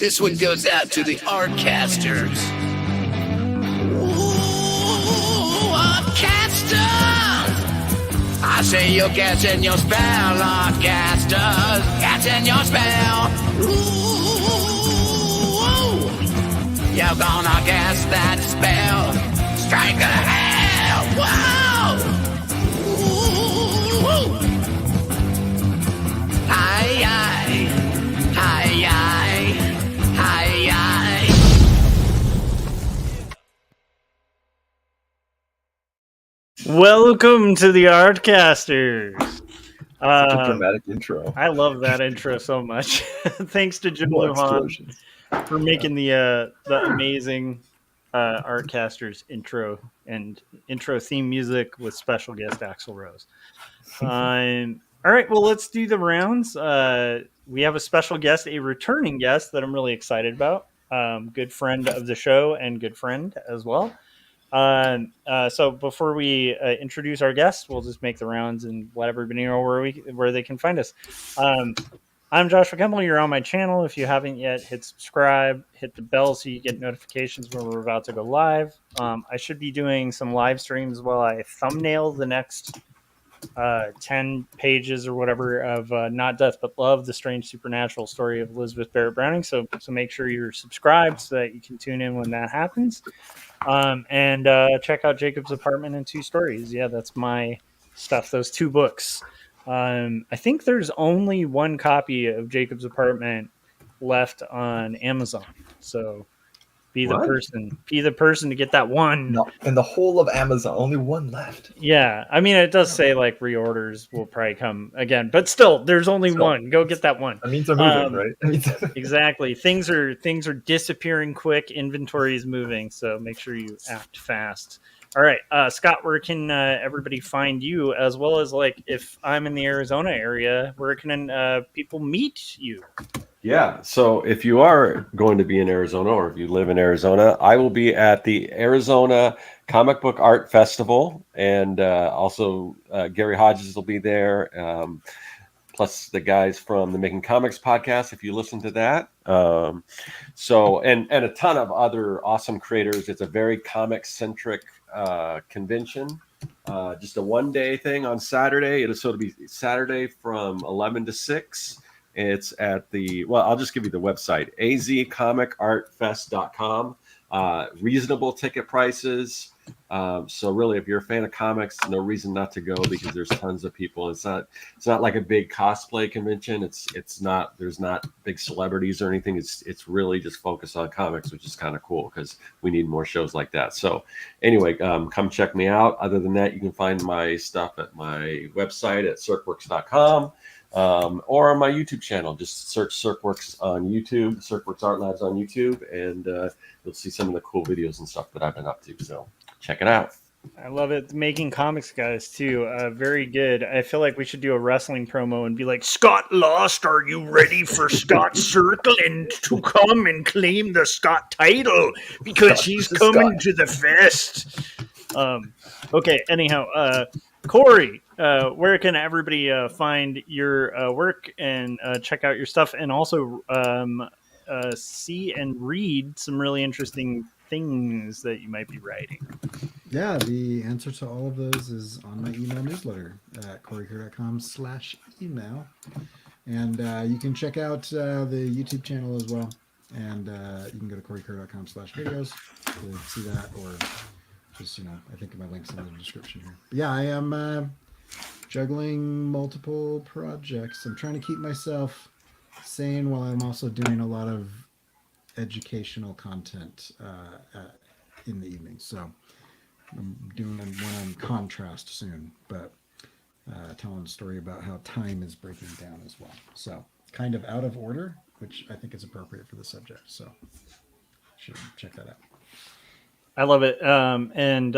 This one goes out to the Artcasters. Ooh, Artcasters! I say you're catching your spell, Artcasters. Catching your spell. Ooh, you're gonna cast that spell. Strike a hell. Whoa! Ooh. Hi, hi, hi, hi, hi, hi. Welcome to the Artcasters. Such a dramatic intro. I love that intro so much. Thanks to Jim Lujan for making the amazing Artcasters intro and intro theme music with special guest Axl Rose. All right, well, let's do the rounds. We have a special guest, a returning guest that I'm really excited about. Good friend of the show and good friend as well. So before we introduce our guests, we'll just make the rounds and let everybody know where they can find us. I'm Joshua Kemble. You're on my channel. If you haven't yet, hit subscribe, hit the bell so you get notifications when we're about to go live. I should be doing some live streams while I thumbnail the next 10 pages or whatever of Not Death But Love, the strange supernatural story of Elizabeth Barrett Browning. So make sure you're subscribed so that you can tune in when that happens. And check out Jacob's Apartment and Two Stories. Yeah, that's my stuff. Those two books. I think there's only one copy of Jacob's Apartment left on Amazon. So be the person to get that one. No, in the whole of Amazon, only one left. Yeah, I mean, it does say like reorders will probably come again, but still, there's only one. Go get that one. That means they're moving, right? Exactly. Things are disappearing quick. Inventory is moving, so make sure you act fast. All right, Scott, where can everybody find you? As well as like if I'm in the Arizona area, where can people meet you? Yeah, so if you are going to be in Arizona or if you live in Arizona, I will be at the Arizona Comic Book Art Festival, and also Gary Hodges will be there, plus the guys from the Making Comics podcast, if you listen to that. So and a ton of other awesome creators. It's a very comic-centric convention. Just a one-day thing on Saturday. It'll be Saturday from 11 to 6. It's at I'll just give you the website, azcomicartfest.com. Reasonable ticket prices. So really, if you're a fan of comics, no reason not to go because there's tons of people. It's not like a big cosplay convention. There's not big celebrities or anything. It's really just focused on comics, which is kind of cool because we need more shows like that. So anyway, come check me out. Other than that, you can find my stuff at my website at circworks.com. Or on my YouTube channel. Just search Circworks on YouTube, Circworks Art Labs on YouTube, and you'll see some of the cool videos and stuff that I've been up to. So check it out. I love it. Making Comics guys too. Very good. I feel like we should do a wrestling promo and be like, Scott Lost, are you ready for Scott Circling to come and claim the Scott title? Because he's coming to the fest. Okay, anyhow, Corey, where can everybody find your work and check out your stuff, and also see and read some really interesting things that you might be writing? Yeah, the answer to all of those is on my email newsletter at coreykerr.com/email. And you can check out the YouTube channel as well. And you can go to coreykerr.com/videos to see that, or just, I think my link's in the description here. But yeah, I am juggling multiple projects. I'm trying to keep myself sane while I'm also doing a lot of educational content in the evening. So I'm doing one on contrast soon, but telling a story about how time is breaking down as well. So kind of out of order, which I think is appropriate for the subject. So should check that out. I love it. And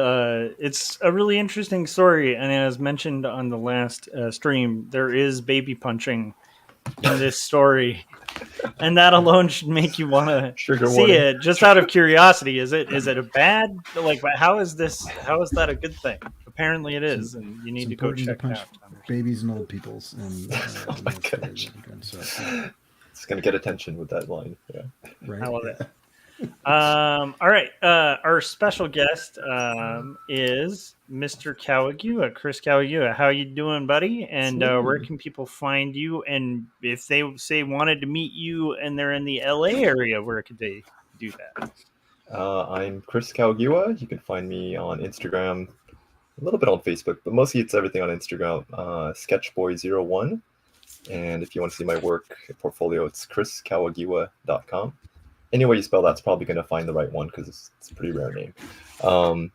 it's a really interesting story. And as mentioned on the last stream, there is baby punching in this story. And that alone should make you want to see it just out of curiosity. Is it a bad, how is that a good thing? Apparently it is. And you need to go check it out. Babies and old peoples. And, oh my gosh. It's gonna get attention with that line. Yeah. Right. I love Yeah. it. All right. Our special guest is Mr. Kawagiwa, Chris Kawagiwa. How you doing, buddy? And where can people find you? And if they say wanted to meet you and they're in the LA area, where could they do that? I'm Chris Kawagiwa. You can find me on Instagram, a little bit on Facebook, but mostly it's everything on Instagram. Sketchboy01. And if you want to see my work portfolio, it's chriskawagiwa.com. Any way you spell that's probably going to find the right one because it's a pretty rare name. But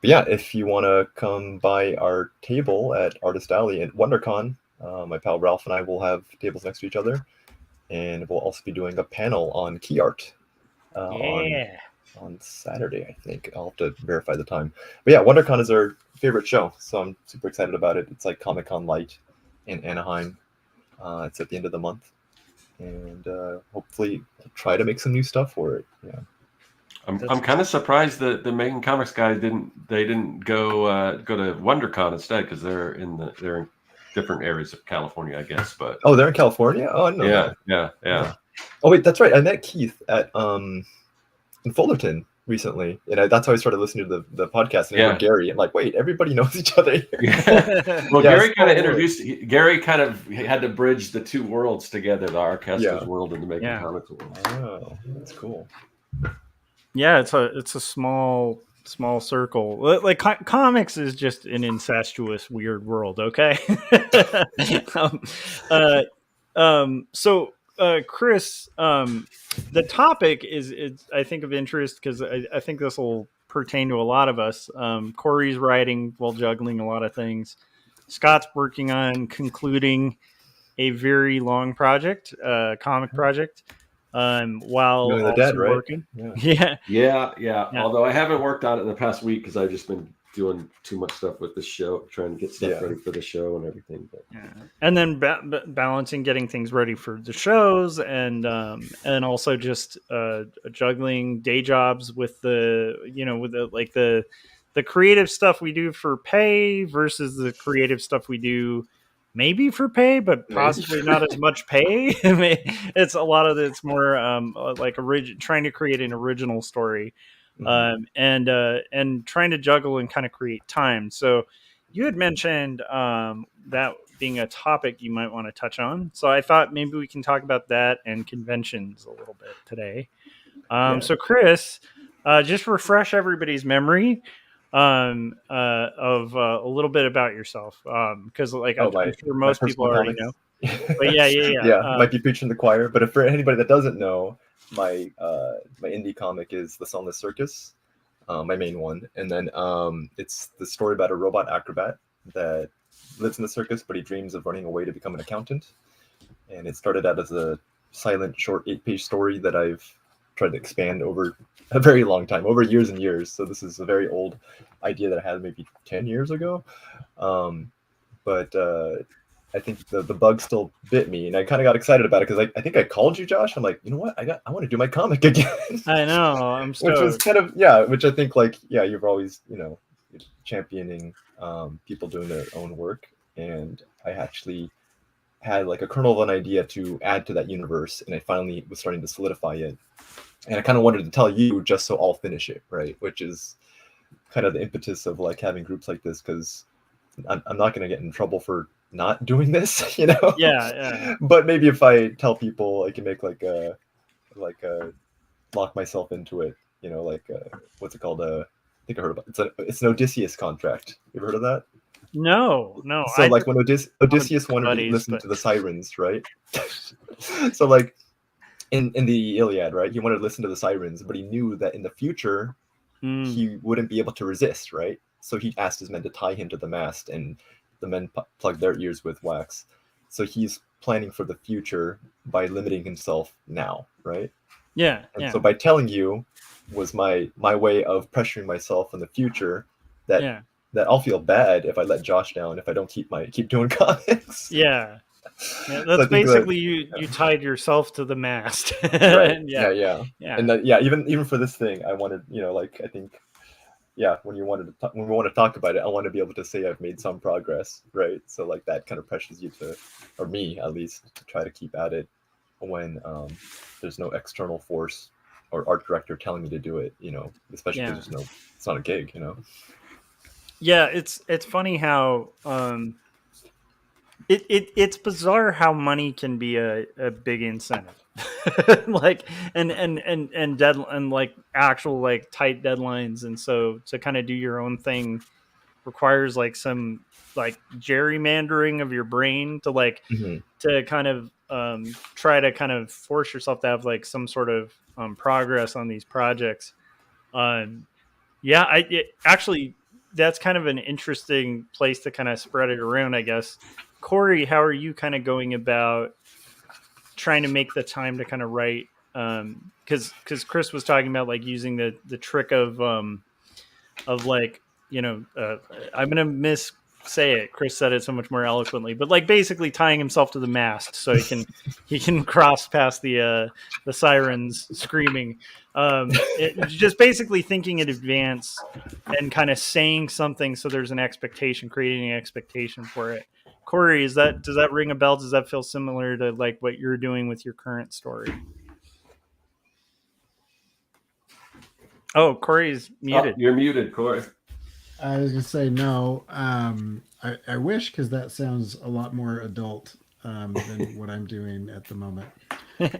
yeah, if you want to come by our table at Artist Alley at WonderCon, my pal Ralph and I will have tables next to each other, and we'll also be doing a panel on key art on Saturday, I think. I'll have to verify the time. But yeah, WonderCon is our favorite show, so I'm super excited about it. It's like Comic-Con Light in Anaheim. It's at the end of the month. And hopefully I'll try to make some new stuff for it. Yeah, I'm kind of surprised that the Making Comics guys didn't go to WonderCon instead, because they're in different areas of California, I guess. But they're in California. Oh, I know that. Yeah. Oh wait, that's right. I met Keith at in Fullerton recently, and that's how I started listening to the podcast. And I heard Gary. I'm like, wait, everybody knows each other here. Yeah. Well, Gary kind of introduced. Gary kind of had to bridge the two worlds together, the Artcasters world and the Making Comics world. Oh, that's cool. Yeah, it's a small circle. Like comics is just an incestuous, weird world. Okay. So Chris, the topic is I think of interest because I think this will pertain to a lot of us. Corey's writing while juggling a lot of things. Scott's working on concluding a very long project, comic project, while Really also dead, right? working. Yeah. Although I haven't worked on it in the past week because I've just been doing too much stuff with the show, trying to get stuff ready for the show and everything. But and then balancing getting things ready for the shows, and also just juggling day jobs with the creative stuff we do for pay versus the creative stuff we do maybe for pay, but possibly not as much pay. It's a lot of it's more like trying to create an original story. And trying to juggle and kind of create time. So you had mentioned that being a topic you might want to touch on. So I thought maybe we can talk about that and conventions a little bit today. So Chris, just refresh everybody's memory of a little bit about yourself, because I'm sure most people already know. But yeah. Might be preaching the choir, but for anybody that doesn't know, my indie comic is The Sunless Circus, my main one, and then it's the story about a robot acrobat that lives in the circus, but he dreams of running away to become an accountant. And it started out as a silent, short 8-page story that I've tried to expand over a very long time, over years and years. So this is a very old idea that I had maybe 10 years ago, but I think the bug still bit me, and I kind of got excited about it because I think I called you, Josh. I'm like, you know what? I want to do my comic again. I know. I'm stoked. Which was kind of which I think you've always championing people doing their own work, and I actually had like a kernel of an idea to add to that universe, and I finally was starting to solidify it. And I kind of wanted to tell you just so I'll finish it, right? Which is kind of the impetus of like having groups like this, because I'm not going to get in trouble for not doing this, Yeah. But maybe if I tell people, I can make like a lock myself into it, what's it called? I think I heard about it. It's an Odysseus contract. You ever heard of that? No. So like when Odysseus wanted to listen to the sirens, right? So like in the Iliad, right? He wanted to listen to the sirens, but he knew that in the future he wouldn't be able to resist, right? So he asked his men to tie him to the mast, and the men plugged their ears with wax. So he's planning for the future by limiting himself now, right? Yeah. So by telling you was my way of pressuring myself in the future that I'll feel bad if I let Josh down if I don't keep doing comics. Yeah. That's basically you tied yourself to the mast. Right. Yeah. And even for this thing, I wanted, I think, when we want to talk about it, I want to be able to say I've made some progress, right? So like that kind of pressures you to, or me at least, to try to keep at it. when there's no external force or art director telling me to do it, especially Yeah. because it's not a gig, Yeah, it's funny how it's bizarre how money can be a big incentive. Like and like actual like tight deadlines, and so to kind of do your own thing requires like some like gerrymandering of your brain to like Mhm. to kind of try to kind of force yourself to have like some sort of progress on these projects. Um, yeah, actually that's kind of an interesting place to kind of spread it around, I guess. Corey, how are you kind of going about trying to make the time to kind of write? Because Chris was talking about like using the trick of like I'm gonna miss say it. Chris said it so much more eloquently, but like basically tying himself to the mast so he can cross past the sirens screaming. Just basically thinking in advance and kind of saying something so there's an expectation, creating an expectation for it. Corey, does that ring a bell? Does that feel similar to like what you're doing with your current story? Oh, Corey's muted. Oh, you're muted, Corey. I was gonna say no. I wish, because that sounds a lot more adult than what I'm doing at the moment.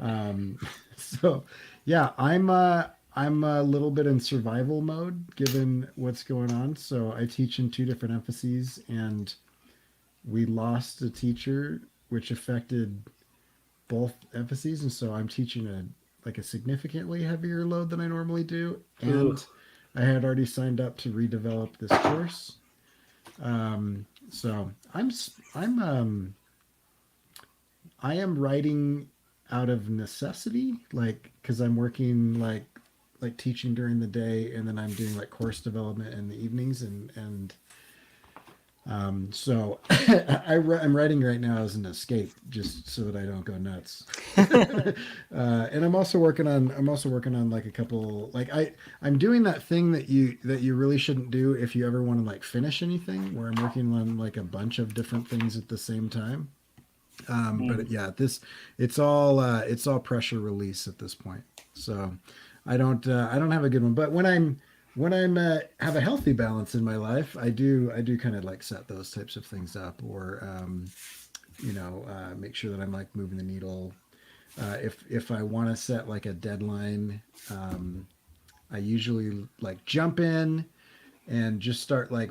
Um, so yeah, I'm a little bit in survival mode given what's going on. So I teach in two different emphases, and we lost a teacher, which affected both emphases, and so I'm teaching a significantly heavier load than I normally do, and Ugh. I had already signed up to redevelop this course. So I am writing out of necessity, like because I'm working like teaching during the day, and then I'm doing like course development in the evenings, so I'm writing right now as an escape, just so that I don't go nuts. And I'm also working on like a couple, like I'm doing that thing that you really shouldn't do if you ever want to like finish anything, where I'm working on like a bunch of different things at the same time. But yeah, it's all pressure release at this point. So I don't have a good one, but when I'm have a healthy balance in my life, I do kind of like set those types of things up, or make sure that I'm like moving the needle. If I want to set like a deadline, I usually like jump in and just start like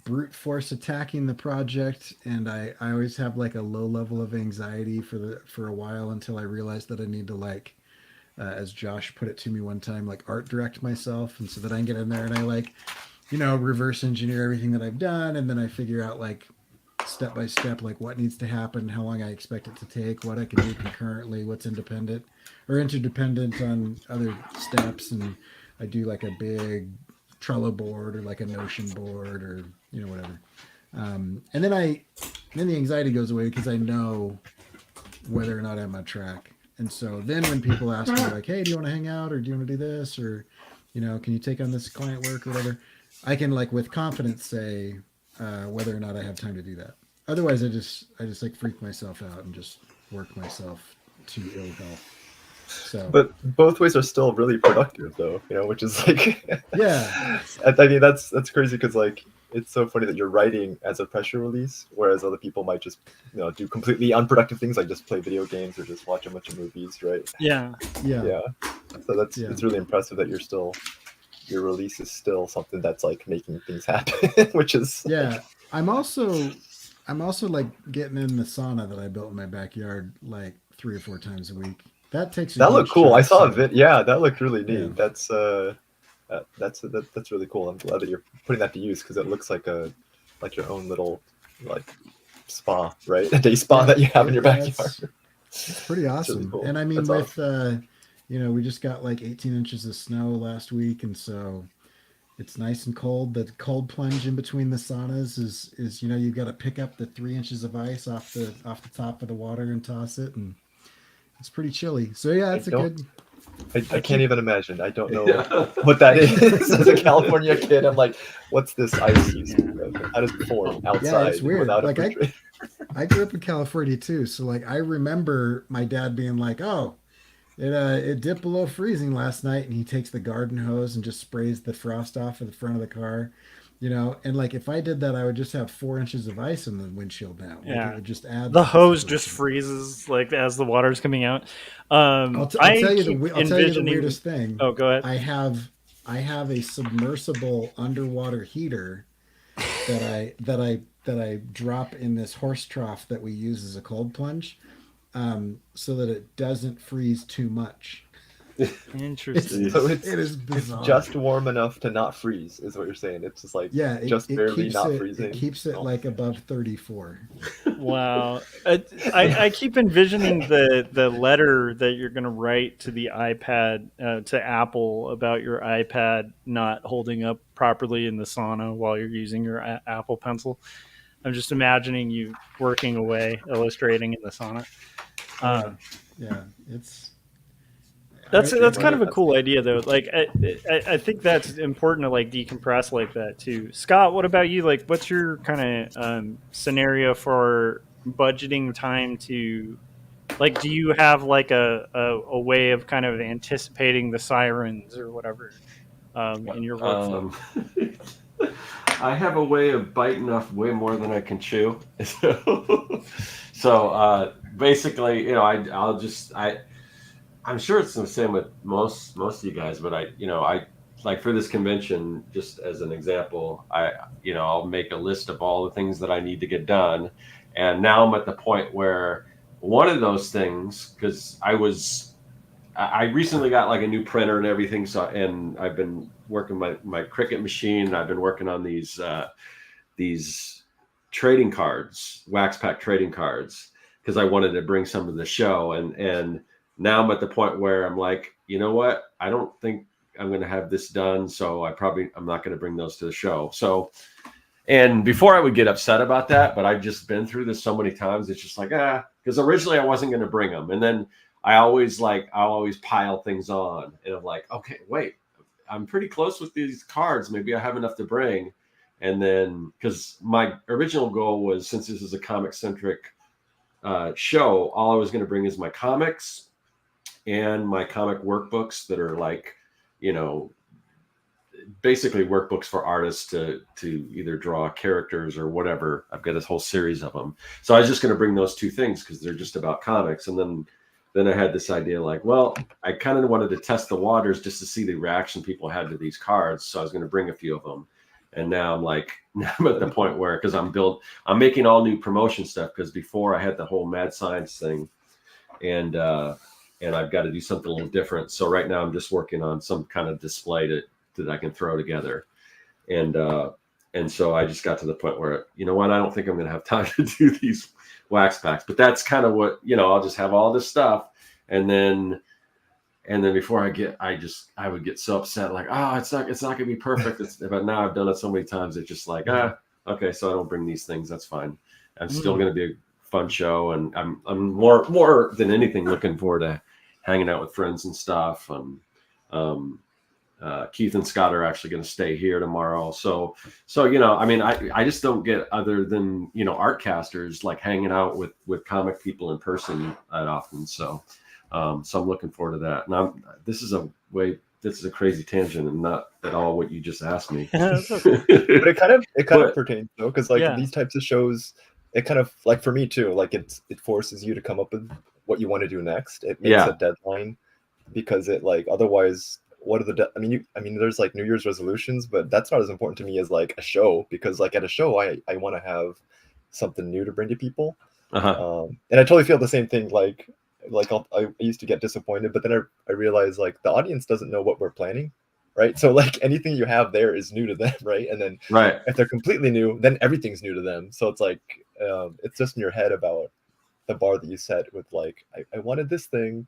brute force attacking the project, and I always have like a low level of anxiety for a while, until I realize that I need to like as Josh put it to me one time, like art direct myself, and so that I can get in there and I like, reverse engineer everything that I've done, and then I figure out like step by step like what needs to happen, how long I expect it to take, what I can do concurrently, what's independent or interdependent on other steps, and I do like a big Trello board or like a Notion board, or whatever. And then the anxiety goes away because I know whether or not I'm on track. And so then when people ask me like, hey, do you want to hang out, or do you want to do this, or, can you take on this client work or whatever, I can like with confidence say whether or not I have time to do that. Otherwise, I just like freak myself out and just work myself to ill health. So, but both ways are still really productive, though. Which is like, yeah, I mean that's crazy, because like it's so funny that you're writing as a pressure release, whereas other people might just do completely unproductive things like just play video games or just watch a bunch of movies, right? Yeah. Yeah. So it's really impressive that your release is still something that's like making things happen, which is yeah. I'm also like getting in the sauna that I built in my backyard like 3 or 4 times a week. That takes a that huge looked cool. I chunk, saw so- a vid. Yeah, that looked really neat. Yeah. That's really cool. I'm glad that you're putting that to use, because it looks like your own little like spa, right? A day spa that you have in your backyard. It's pretty awesome. Really cool. And I mean, That's with we just got like 18 inches of snow last week, and so it's nice and cold. The cold plunge in between the saunas is you've got to pick up the 3 inches of ice off the top of the water and toss it, and it's pretty chilly. So yeah, it's a good. I can't even imagine. I don't know Yeah. what that is. As a California kid, I'm like, what's this ice you speak of? How does it form outside it's weird. without a Like, refrigerator? I grew up in California too, so like I remember my dad being like, "Oh, it dipped below freezing last night," and he takes the garden hose and just sprays the frost off of the front of the car, and like if I did that, I would just have 4 inches of ice in the windshield now. Like Yeah. it would just add The to hose just situation. freezes like as the water's coming out. I'll I tell you keep I'll tell you the envisioning. weirdest thing. Oh, go ahead. I have a submersible underwater heater that I drop in this horse trough that we use as a cold plunge, so that it doesn't freeze too much. Interesting. So It is it's bizarre. just warm enough to not freeze, is what you're saying. It's just like Yeah, just barely keeps not it freezing. it keeps it Oh. like above 34. Wow. I keep envisioning the letter that you're going to write to the iPad, to Apple, about your iPad not holding up properly in the sauna while you're using your Apple Pencil. I'm just imagining you working away, illustrating in the sauna. Yeah, it's That's I- kind of a cool idea, though. Like, I think that's important to like decompress like that too. Scott, what about you? Like, what's your kind of scenario for budgeting time to, like, do you have like a way of kind of anticipating the sirens or whatever in your workflow? I have a way of biting off way more than I can chew. So basically, I'm sure it's the same with most of you guys, but I like for this convention, just as an example, I'll make a list of all the things that I need to get done. And now I'm at the point where one of those things, because I recently got like a new printer and everything. And I've been working my Cricut machine. And I've been working on these trading cards, wax pack trading cards, because I wanted to bring some to the show. And now I'm at the point where I'm like, you know what? I don't think I'm going to have this done. So I'm not going to bring those to the show. So, and before I would get upset about that, but I've just been through this so many times. It's just like, because originally I wasn't going to bring them. And then I'll always pile things on, and I'm like, okay, wait, I'm pretty close with these cards. Maybe I have enough to bring. And then, because my original goal was, since this is a comic centric show, all I was going to bring is my comics and my comic workbooks that are like, basically workbooks for artists to either draw characters or whatever. I've got this whole series of them. So I was just going to bring those two things because they're just about comics. And then I had this idea like, well, I kind of wanted to test the waters just to see the reaction people had to these cards. So I was going to bring a few of them. And now I'm at the point where, because I'm making all new promotion stuff, because before I had the whole mad science thing, and I've got to do something a little different. So right now I'm just working on some kind of display that I can throw together. And so I just got to the point where, you know what, I don't think I'm going to have time to do these wax packs, but that's kind of what, I'll just have all this stuff. And then before I would get so upset, like, oh, it's not going to be perfect. But now I've done it so many times. It's just like, okay, so I don't bring these things. That's fine. I'm still going to be a fun show. And I'm more than anything looking forward to hanging out with friends and stuff. Keith and Scott are actually going to stay here tomorrow. So, I just don't get, other than, Artcasters, like hanging out with comic people in person that often. So I'm looking forward to that. And this is a crazy tangent and not at all what you just asked me. Okay. But it kind of pertains though, because these types of shows, it kind of, like, for me too, like it forces you to come up with what you want to do next. It makes a deadline, because it, like, otherwise, what are I mean, there's like New Year's resolutions, but that's not as important to me as like a show, because like at a show, I want to have something new to bring to people. And I totally feel the same thing. Like I used to get disappointed, but then I realized, like, the audience doesn't know what we're planning, right? So like anything you have there is new to them, right? And then if they're completely new, then everything's new to them. So it's like it's just in your head about the bar that you set with, like, I wanted this thing,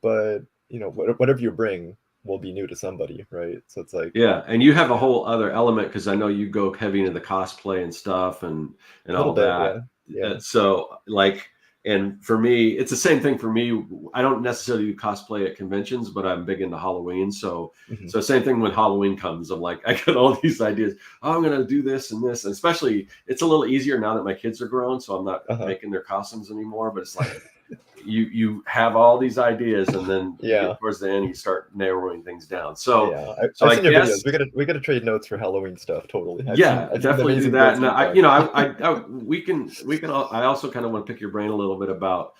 but whatever you bring will be new to somebody, right? So it's like, and you have a whole other element, because I know you go heavy into the cosplay and stuff and all that. So like, And for me, it's the same thing for me. I don't necessarily do cosplay at conventions, but I'm big into Halloween. So, Mhm. so same thing when Halloween comes. I'm like, I got all these ideas. Oh, I'm going to do this and this. And especially, it's a little easier now that my kids are grown, so I'm not making their costumes anymore. But it's like you have all these ideas, and then you get towards the end, you start narrowing things down. So, I've I seen your guess videos. We gotta trade notes for Halloween stuff. Totally. I've definitely do seen that. And we can. I also kind of want to pick your brain a little bit about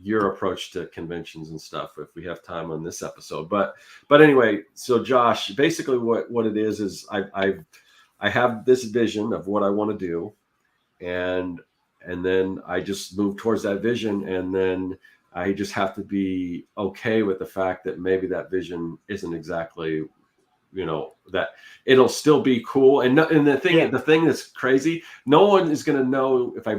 your approach to conventions and stuff if we have time on this episode. But anyway, so Josh, basically what it is I have this vision of what I want to do, and then I just move towards that vision, and then I just have to be okay with the fact that maybe that vision isn't exactly, that it'll still be cool. And the thing that's crazy, no one is going to know if I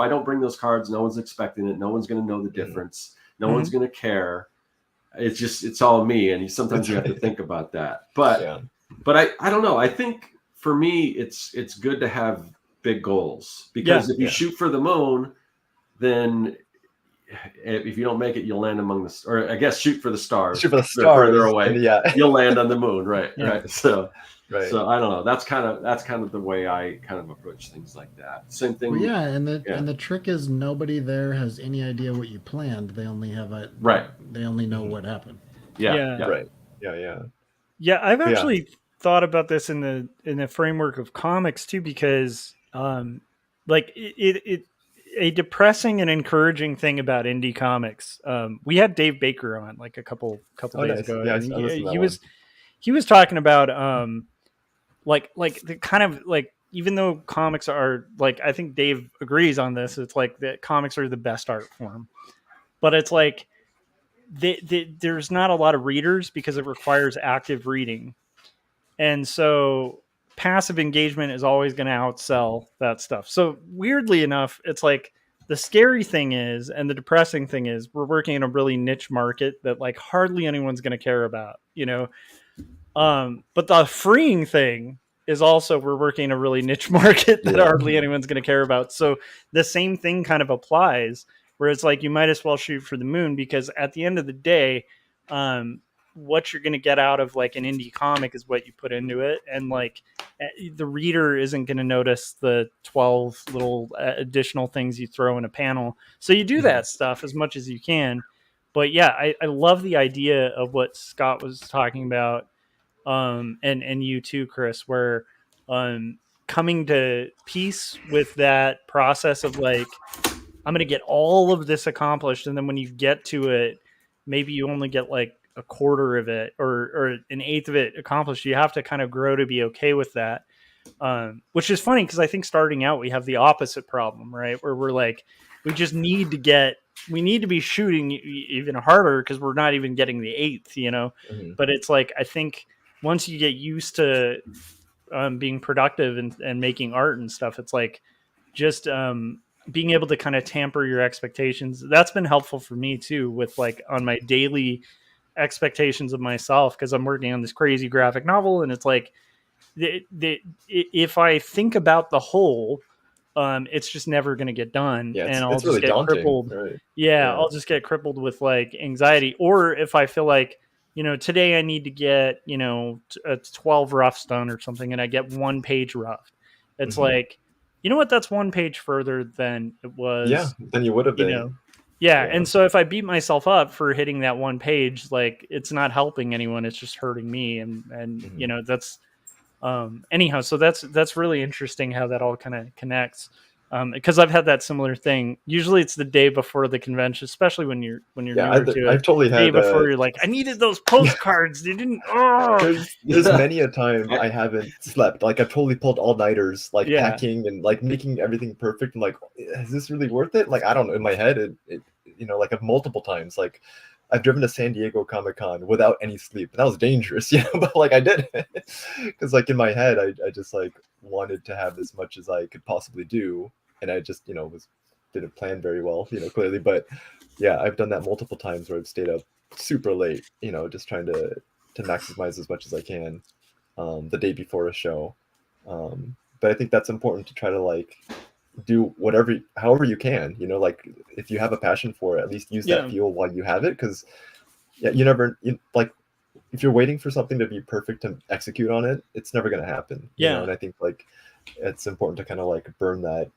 don't bring those cards. No one's expecting it. No one's going to know the difference. No one's going to care. It's all me. And sometimes you have to think about that. But I don't know. I think for me, it's good to have big goals, because if you shoot for the moon, then if you don't make it, you'll land among the, or I guess shoot for the stars. Shoot for the stars. Further away, you'll land on the moon, right? Yeah. Right. So I don't know. That's kind of the way I kind of approach things like that. Same thing. Well, and the trick is nobody there has any idea what you planned. They only have They only know what happened. Right. Yeah, I've actually thought about this in the framework of comics too, because like it a depressing and encouraging thing about indie comics. We had Dave Baker on like a couple days ago. Yeah, and he was talking about like the kind of like, even though comics are like, I think Dave agrees on this, it's like that comics are the best art form, but it's like there's not a lot of readers because it requires active reading. And so passive engagement is always going to outsell that stuff. So weirdly enough, it's like the scary thing is, and the depressing thing is, we're working in a really niche market that like hardly anyone's going to care about, but the freeing thing is also, we're working in a really niche market that hardly anyone's going to care about. So the same thing kind of applies, where it's like, you might as well shoot for the moon, because at the end of the day, what you're going to get out of like an indie comic is what you put into it. And like the reader isn't going to notice the 12 little additional things you throw in a panel. So you do that stuff as much as you can. But yeah, I love the idea of what Scott was talking about. And you too, Chris, where coming to peace with that process of like, I'm going to get all of this accomplished. And then when you get to it, maybe you only get like a quarter of it or an eighth of it accomplished. You have to kind of grow to be okay with that. Which is funny, because I think starting out, we have the opposite problem, right? Where we're like, we need to be shooting even harder because we're not even getting the eighth, But it's like, I think once you get used to being productive and making art and stuff, it's like just being able to kind of tamper your expectations. That's been helpful for me too, with like on my daily expectations of myself, because I'm working on this crazy graphic novel, and it's like if I think about the whole, it's just never going to get done, and I'll just really get crippled. Right? I'll just get crippled with like anxiety. Or if I feel like, today I need to get, a 12 roughs done or something, and I get 1 page rough. It's like, you know what? That's 1 page further than it was. Yeah, than you would have been. And so if I beat myself up for hitting that 1 page, like, it's not helping anyone. It's just hurting me. And that's anyhow. So that's really interesting how that all kind of connects. Because I've had that similar thing. Usually it's the day before the convention, especially when you're newer to it. I've totally had the day before. You're like, I needed those postcards. They didn't. Oh, there's many a time I haven't slept. Like, I've totally pulled all-nighters, like packing and like making everything perfect. I'm like, is this really worth it? Like, I don't know. In my head, it like multiple times. Like, I've driven to San Diego Comic-Con without any sleep. That was dangerous, but like I did it because like in my head, I just like wanted to have as much as I could possibly do. And I just, didn't plan very well, clearly. But yeah, I've done that multiple times where I've stayed up super late, just trying to maximize as much as I can the day before a show. But I think that's important to try to like do whatever, however you can, you know, like if you have a passion for it, at least use Yeah. that fuel while you have it. Because you never, like, if you're waiting for something to be perfect to execute on it, it's never going to happen. You know? Yeah. And I think like it's important to kind of like burn that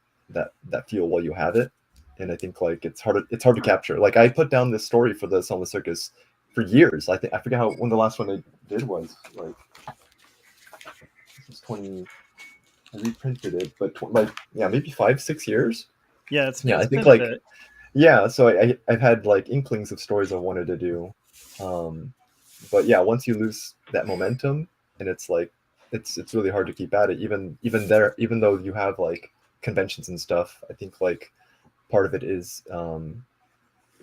fuel while you have it. And I think like it's hard to capture. Like I put down this story for this on the circus for years. I forget when the last one I did was, like, this was 20. I reprinted it, but maybe 5-6 years. Yeah, I think been a like bit. so I've had like inklings of stories I wanted to do, but yeah, once you lose that momentum, and it's like it's really hard to keep at it. Even though you have like conventions and stuff, I think like part of it is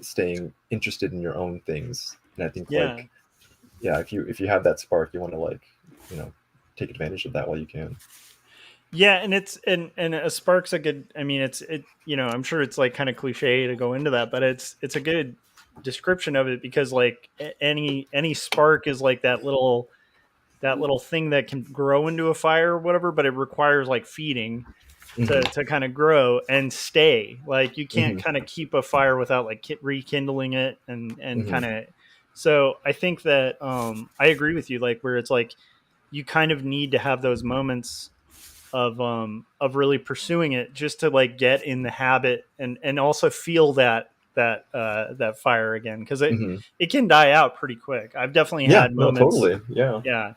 staying interested in your own things. And I think like if you have that spark, you want to like, you know, take advantage of that while you can. Yeah, and it's and a spark's a good. I mean, you know, I'm sure it's like kind of cliche to go into that, but it's a good description of it, because like any spark is like that little thing that can grow into a fire or whatever, but it requires like feeding to kind of grow and stay. Like you can't kind of keep a fire without like rekindling it and kind of. So I think that I agree with you. Like where it's like you kind of need to have those moments of really pursuing it, just to like get in the habit and also feel that fire again, because it can die out pretty quick. I've definitely had moments. Totally. Yeah.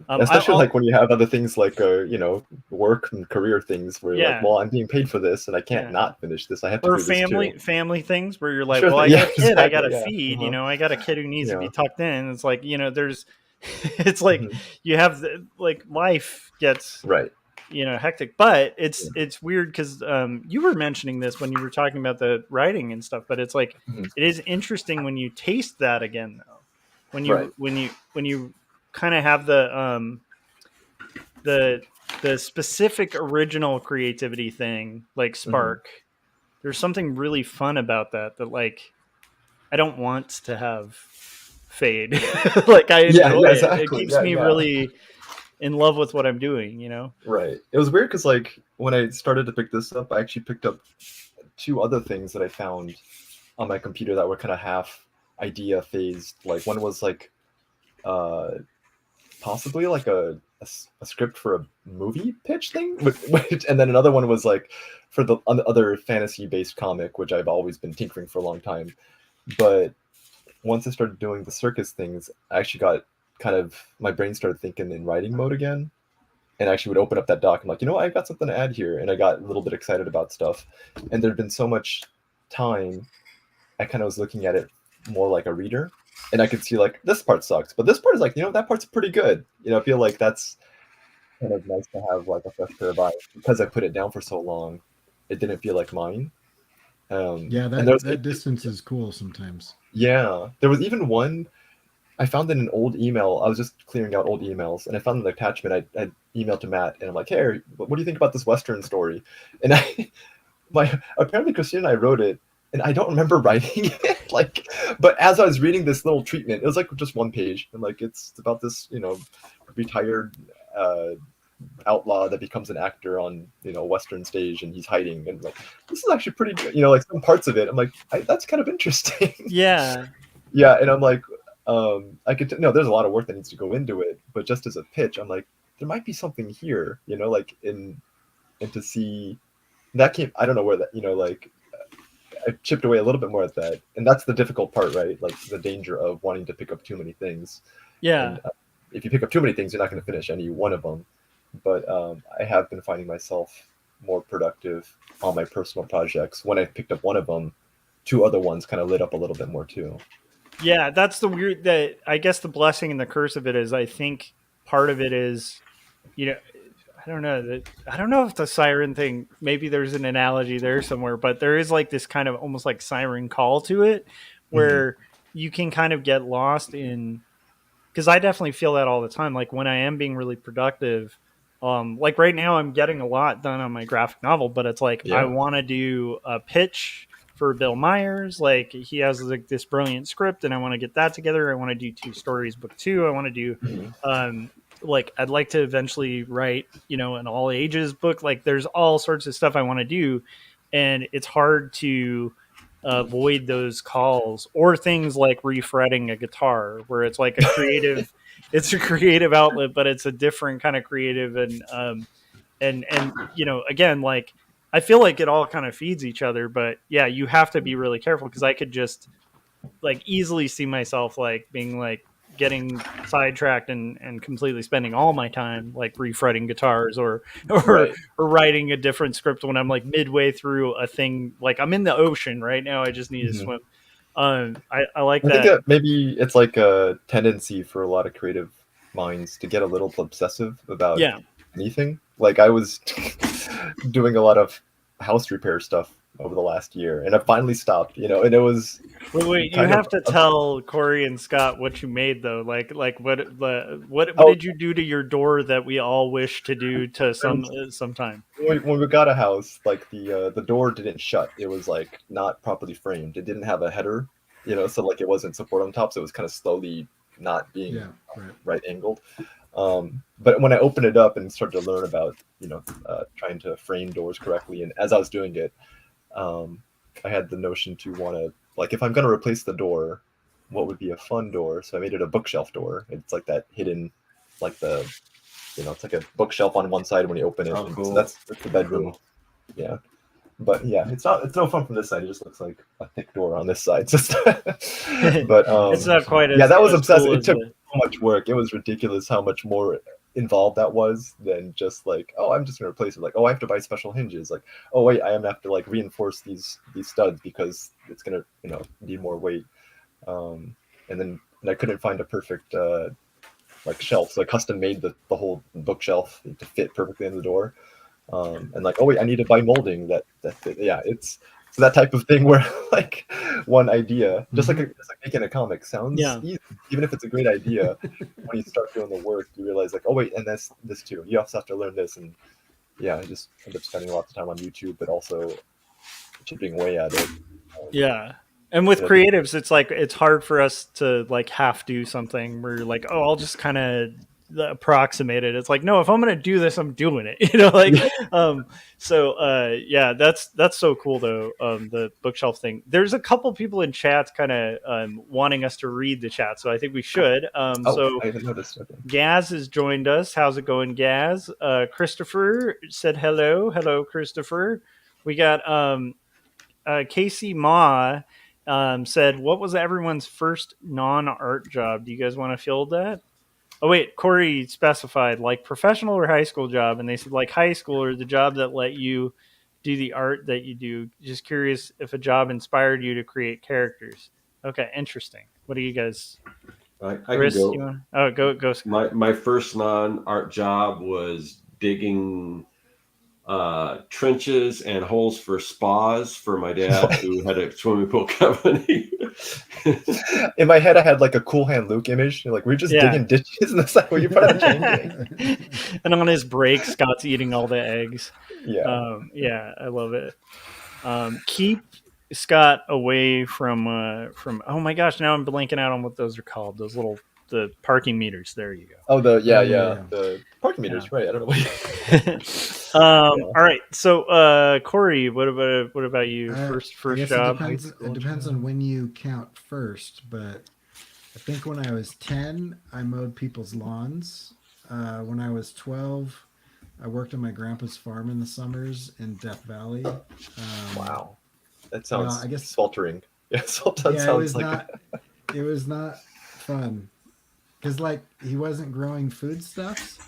Especially like when you have other things like you know, work and career things where you're like, well, I'm being paid for this and I can't not finish this. I have to do this too. Family things where you're like, Sure well, I got a kid, I got to feed. You know, I got a kid who needs to be tucked in. It's like, you know, there's it's like you have like life gets you know, hectic, but it's weird because you were mentioning this when you were talking about the writing and stuff, but it's like it is interesting when you taste that again, though, when you kind of have the specific original creativity thing, like spark. There's something really fun about that like I don't want to have fade. Like I enjoy it. Exactly. It keeps me really in love with what I'm doing, you know? Right. It was weird because like when I started to pick this up, I actually picked up 2 other things that I found on my computer that were kind of half idea phased. Like one was like possibly like a script for a movie pitch thing, and then another one was like for the other fantasy based comic, which I've always been tinkering for a long time. But once I started doing the circus things, I actually got kind of, my brain started thinking in writing mode again, and I actually would open up that doc. I'm like, you know, I've got something to add here, and I got a little bit excited about stuff. And there'd been so much time, I kind of was looking at it more like a reader, and I could see like this part sucks, but this part is like, you know, that part's pretty good. You know, I feel like that's kind of nice to have like a fresh pair of eyes, because I put it down for so long. It didn't feel like mine. That distance is cool sometimes. Yeah, there was even one I found in an old email. I was just clearing out old emails, and I found an attachment. I emailed to Matt, and I'm like, "Hey, what do you think about this Western story?" And apparently Christine and I wrote it, and I don't remember writing it. Like, but as I was reading this little treatment, it was like just one page, and like it's about this, you know, retired outlaw that becomes an actor on, you know, Western stage, and he's hiding, and like, this is actually pretty good. You know, like some parts of it, I'm like, that's kind of interesting. Yeah. Yeah, and I'm like, I could no, there's a lot of work that needs to go into it, but just as a pitch, I'm like, there might be something here, you know, like and to see that came, I don't know where that, you know, like I chipped away a little bit more at that, and that's the difficult part, right? Like the danger of wanting to pick up too many things. Yeah. And, if you pick up too many things, you're not going to finish any one of them. But I have been finding myself more productive on my personal projects. When I picked up one of them, 2 other ones kind of lit up a little bit more too. Yeah, that's the weird, that I guess the blessing and the curse of it is, I think part of it is, you know, I don't know if the siren thing, maybe there's an analogy there somewhere, but there is like this kind of almost like siren call to it, where you can kind of get lost in, because I definitely feel that all the time. Like when I am being really productive, like right now I'm getting a lot done on my graphic novel, but it's like, I want to do a pitch for Bill Myers. Like he has like this brilliant script, and I want to get that together. I want to do 2 stories, book 2. I want to do like I'd like to eventually write, you know, an all ages book. Like there's all sorts of stuff I want to do, and it's hard to avoid those calls or things like refretting a guitar, where it's like a creative, it's a creative outlet, but it's a different kind of creative, and you know, again, like I feel like it all kind of feeds each other, but yeah, you have to be really careful because I could just like easily see myself like being like getting sidetracked and completely spending all my time like refretting guitars or Right. or writing a different script when I'm like midway through a thing. Like I'm in the ocean right now, I just need to Mhm. swim. I like I think that. that maybe it's like a tendency for a lot of creative minds to get a little obsessive about Yeah. anything. Like I was doing a lot of house repair stuff over the last year, and I finally stopped. You know, and it was Wait, you kind have of to tell Corey and Scott what you made though. Like what Oh. did you do to your door that we all wish to do to sometime? when we got a house, like the door didn't shut. It was like not properly framed. It didn't have a header, you know, so like it wasn't support on top, so it was kind of slowly not being Yeah, right. right angled. But when I opened it up and started to learn about, you know, trying to frame doors correctly, and as I was doing it, I had the notion to want to, like, if I'm going to replace the door, what would be a fun door? So I made it a bookshelf door. It's like that hidden, like the, you know, it's like a bookshelf on one side when you open it. Oh, And cool. so that's the bedroom. Cool. Yeah. But yeah, it's no fun from this side. It just looks like a thick door on this side. But It's not quite as yeah, that was as obsessive. cool It as took the- so much work. It was ridiculous how much more involved that was than just like, oh, I'm just gonna replace it. Like, oh, I have to buy special hinges. Like, oh wait, I am gonna have to like reinforce these studs because it's gonna, you know, need more weight. And I couldn't find a perfect like shelf, so I custom made the whole bookshelf to fit perfectly in the door. And like, oh wait, I need to buy molding that yeah, it's that type of thing where like one idea, just like making a comic sounds Yeah. easy, even if it's a great idea. When you start doing the work, you realize like, oh wait, and that's this too. You also have to learn this, and yeah, I just end up spending lots of time on YouTube, but also chipping away at it. Yeah. And with Yeah. creatives, it's like it's hard for us to like half do something where you're like, oh, I'll just kind of approximate it. It's like, no, if I'm gonna do this, I'm doing it. You know, like yeah, that's so cool though. The bookshelf thing. There's a couple people in chats kind of wanting us to read the chat, so I think we should. So I haven't noticed. Okay. Gaz has joined us. How's it going, Gaz? Christopher said hello. Hello, Christopher. We got Casey Ma said, what was everyone's first non-art job? Do you guys want to field that? Oh, wait, Corey specified like professional or high school job. And they said like high school or the job that let you do the art that you do. Just curious if a job inspired you to create characters. Okay, interesting. What do you guys... I Chris, can go. you want... Oh, go. My first non-art job was digging trenches and holes for spas for my dad, who had a swimming pool company. In my head, I had like a Cool Hand Luke image. Like, we're just digging ditches, and that's like, well, you're part of the chain gang. And on his break, Scott's eating all the eggs. Yeah. Yeah, I love it. Keep Scott away from. Oh my gosh! Now I'm blanking out on what those are called. Those little the parking meters. There you go. Oh, yeah. the parking meters, Yeah. right? I don't know what. All right. So, Corey, what about you? I First guess job. It depends on when you count first, but I think when I was 10, I mowed people's lawns. When I was 12, I worked on my grandpa's farm in the summers in Death Valley. Wow, that sounds I guess sweltering. Yeah, Sultan sounds like it was not fun because like he wasn't growing foodstuffs,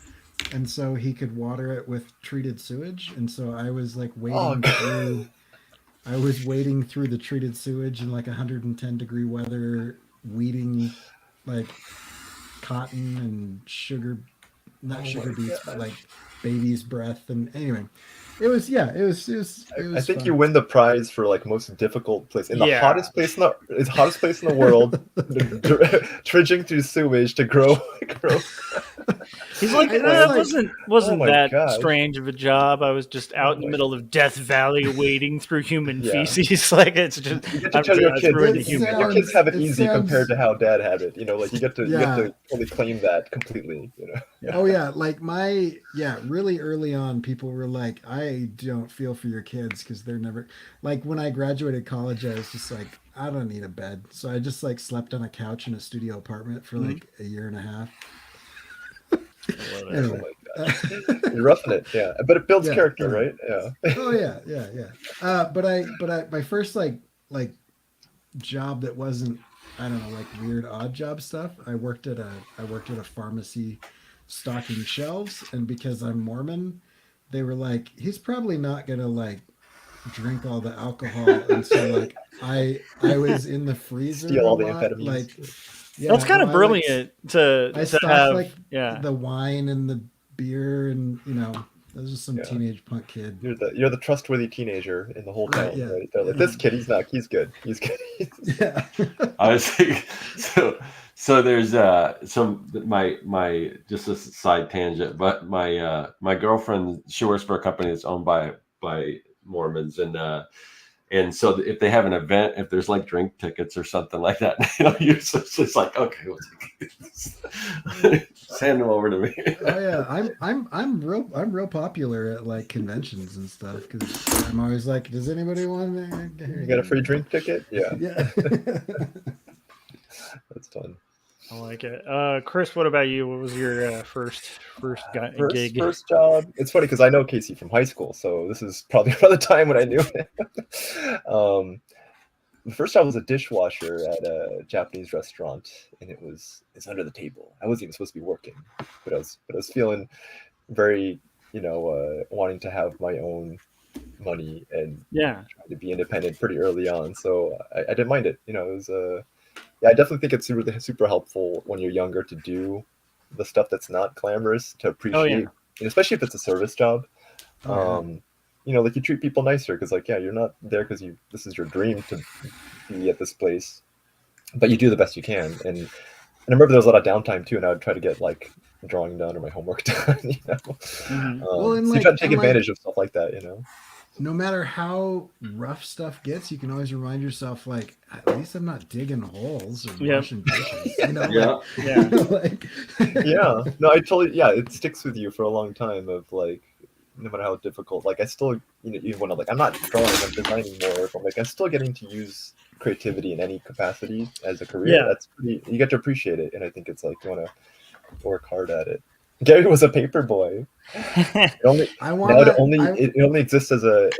and so he could water it with treated sewage, and so I was like wading through. I was wading through the treated sewage in like 110-degree weather, weeding like cotton and sugar, not sugar beets, but like baby's breath. And anyway, it was I think fun. you win the prize for like most difficult place in the hottest place in the world, trudging through sewage to grow. He's like, I was that like- wasn't Oh my that gosh. strange of a job. I was just out in the my middle of Death Valley wading through human Yeah. feces. Like it's just You get to I'm tell your just kids, ruined the It human. your kids have it It easy sounds- compared to how dad had it. You know, like you get to Yeah. totally claim that completely. You know. Oh yeah, like really early on, people were like, "I don't feel for your kids because they're never." Like when I graduated college, I was just like, "I don't need a bed," so I just like slept on a couch in a studio apartment for like a year and a half. I love it. Anyway, Oh my gosh. You're roughing it, yeah. But it builds Yeah, character, yeah. right? Yeah. oh yeah. But I my first like job that wasn't, I don't know, like weird odd job stuff. I worked at a pharmacy stocking shelves, and because I'm Mormon, they were like, he's probably not gonna like drink all the alcohol, and so like I was in the freezer Steal a all the lot, amphetamines. like yeah, That's kind no, of I, brilliant to I stocked have. like Yeah. the wine and the beer, and I was just some Yeah. teenage punk kid. You're the trustworthy teenager in the whole Right, town, yeah. right? They're like, this kid, he's good. He's good. Yeah. I was thinking, so there's my just a side tangent, but my girlfriend, she works for a company that's owned by Mormons, and so if they have an event, if there's like drink tickets or something like that, it's just like, okay, send them over to me. Oh yeah, I'm real popular at like conventions and stuff because I'm always like, does anybody want to? You got a free drink ticket? Yeah, Yeah. that's fun. I like it. Chris, what about you? What was your first gig? First job. It's funny because I know Casey from high school, so this is probably around the time when I knew him. The first job was a dishwasher at a Japanese restaurant, and it's under the table. I wasn't even supposed to be working, but I was feeling very, wanting to have my own money and Yeah. trying to be independent pretty early on. So I didn't mind it. It was I definitely think it's really super helpful when you're younger to do the stuff that's not glamorous, to appreciate, and especially if it's a service job. Like you treat people nicer because, like, you're not there because this is your dream to be at this place, but you do the best you can. And I remember there was a lot of downtime too, and I would try to get like drawing done or my homework done. Mhm. Well, and so you like- try to take and like- advantage of stuff like that. No matter how rough stuff gets, you can always remind yourself, like, at least I'm not digging holes or Yep. washing dishes. Yeah. Yeah. like, Yeah, no, I totally, it sticks with you for a long time. Of like, no matter how difficult, like I still, even when I'm not drawing, I'm designing more, but like I'm still getting to use creativity in any capacity as a career. Yeah. That's pretty, you get to appreciate it, and I think it's like you want to work hard at it. Gary was a paper boy. It only it only exists as a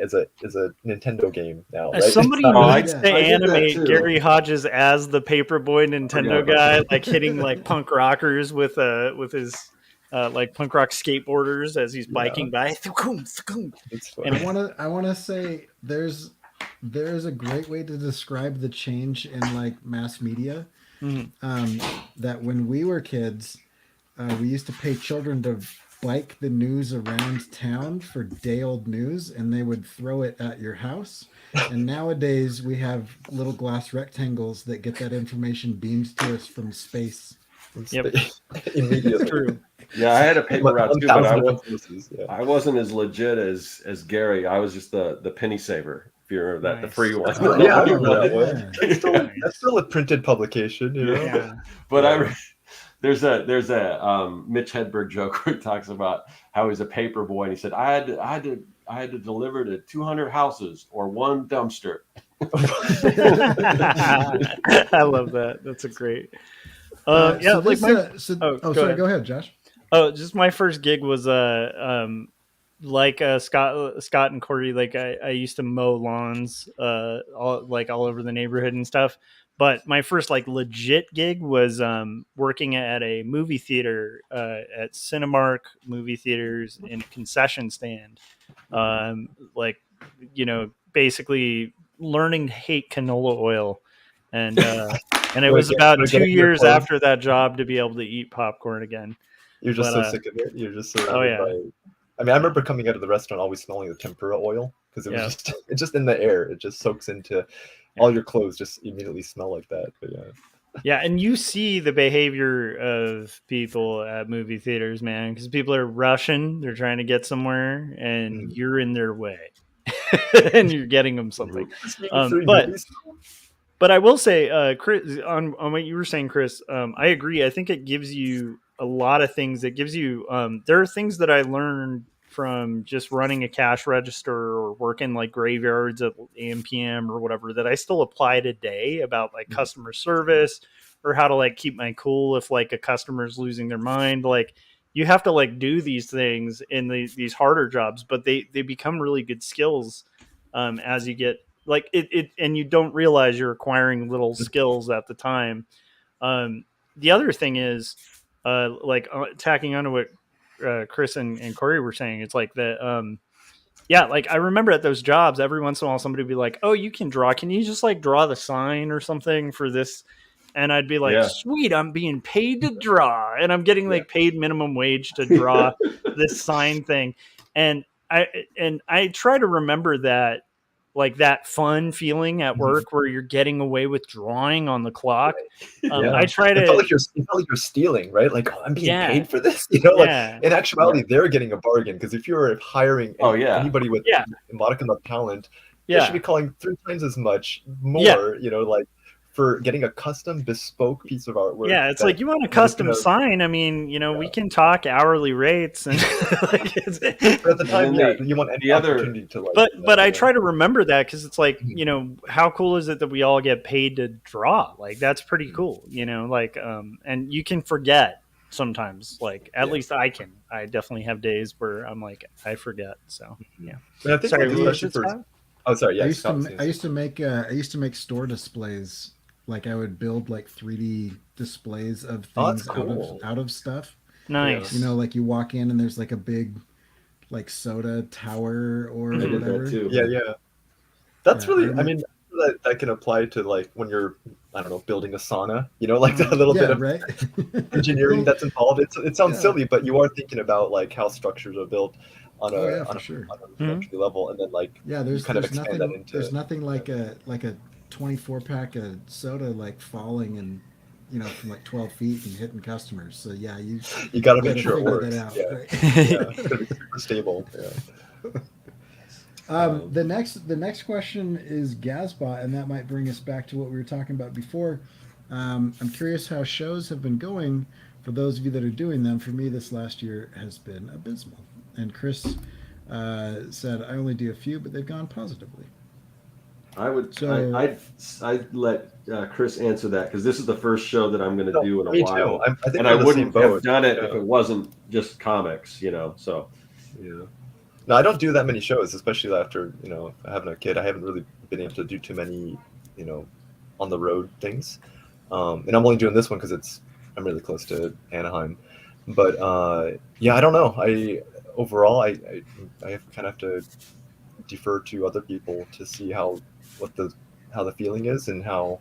Nintendo game now, right? Somebody It's not- needs I to did that animate too. Gary Hodges as the paperboy Nintendo guy, like hitting like punk rockers with his like punk rock skateboarders as he's biking by. it's fun. And I wanna say there's a great way to describe the change in like mass media. Mhm. That when we were kids, we used to pay children to bike the news around town for day-old news, and they would throw it at your house. And nowadays we have little glass rectangles that get that information beamed to us from space. Yep. Immediately. True. Yeah, I had a paper route too, but 1,000 different places, yeah. I wasn't as legit as Gary. I was just the penny saver. If you remember that, the Nice. free one. Oh, yeah, I remember that one. Yeah. That's still a printed publication, Yeah. But Yeah. there's a Mitch Hedberg joke where he talks about how he's a paper boy, and he said, I had to deliver to 200 houses or one dumpster. I love that. That's a great. Like so my go ahead. Go ahead, Josh. just my first gig was like Scott and Corey. Like I used to mow lawns all over the neighborhood and stuff. But my first like legit gig was working at a movie theater at Cinemark movie theaters in a concession stand. Basically learning to hate canola oil, and it was about 2 years after that job to be able to eat popcorn again. You're just But, so sick of it. You're just so. Oh, yeah. I mean, I remember coming out of the restaurant always smelling the tempura oil because it was it's just in the air. It just soaks into all your clothes. Just immediately smell like that. But yeah. Yeah, and you see the behavior of people at movie theaters, man, because people are rushing, they're trying to get somewhere, and you're in their way, and you're getting them something. Three But movies? I will say, Chris, on what you were saying, Chris, I agree. I think it gives you a lot of things. It gives you there are things that I learned from just running a cash register or working like graveyards at AM PM or whatever that I still apply today about like customer service or how to like keep my cool if like a customer's losing their mind. Like you have to like do these things in these harder jobs, but they become really good skills as you get like it and you don't realize you're acquiring little skills at the time. The other thing is tacking onto what Chris and Corey were saying. It's like that. Yeah, like I remember at those jobs, every once in a while, somebody would be like, "Oh, you can draw. Can you just like draw the sign or something for this?" And I'd be like, Yeah. "Sweet, I'm being paid to draw, and I'm getting like paid minimum wage to draw this sign thing." And I try to remember that, like that fun feeling at work where you're getting away with drawing on the clock. I try to. It felt like you're stealing, right? Like, oh, I'm being paid for this. Like in actuality, they're getting a bargain because if you're hiring anybody with a modicum of talent, they should be calling 3 times as much more. Like for getting a custom bespoke piece of artwork. Yeah, it's like you want a custom sign. I mean, we can talk hourly rates and but at the time, you want any opportunity to like. But I try to remember that because it's like, how cool is it that we all get paid to draw? Like that's pretty cool, and you can forget sometimes. Like at least I can. I definitely have days where I'm like I forget. So yeah. But I think sorry. Yes, I used to make store displays. Like I would build like 3D displays of things out of stuff. Nice. Like you walk in and there's like a big like soda tower or whatever. That too. Yeah. That's really. I mean, that can apply to like when you're, I don't know, building a sauna. Like that little bit of engineering that's involved. It sounds silly, but you are thinking about like how structures are built on a level, and then like there's kind of expand that into. There's nothing like a 24-pack of soda like falling and from like 12 feet and hitting customers. So you got to make sure it works. That out, right? It's gotta be super stable. The next question is Gazbot, and that might bring us back to what we were talking about before. I'm curious how shows have been going for those of you that are doing them. For me, this last year has been abysmal. And Chris said, I only do a few, but they've gone positively. I'd let Chris answer that because this is the first show that I'm going to do in a while, and I wouldn't have done it if it wasn't just comics, So no, I don't do that many shows, especially after having a kid. I haven't really been able to do too many on the road things, and I'm only doing this one because I'm really close to Anaheim. But I don't know. I kind of have to defer to other people to see how the feeling is and how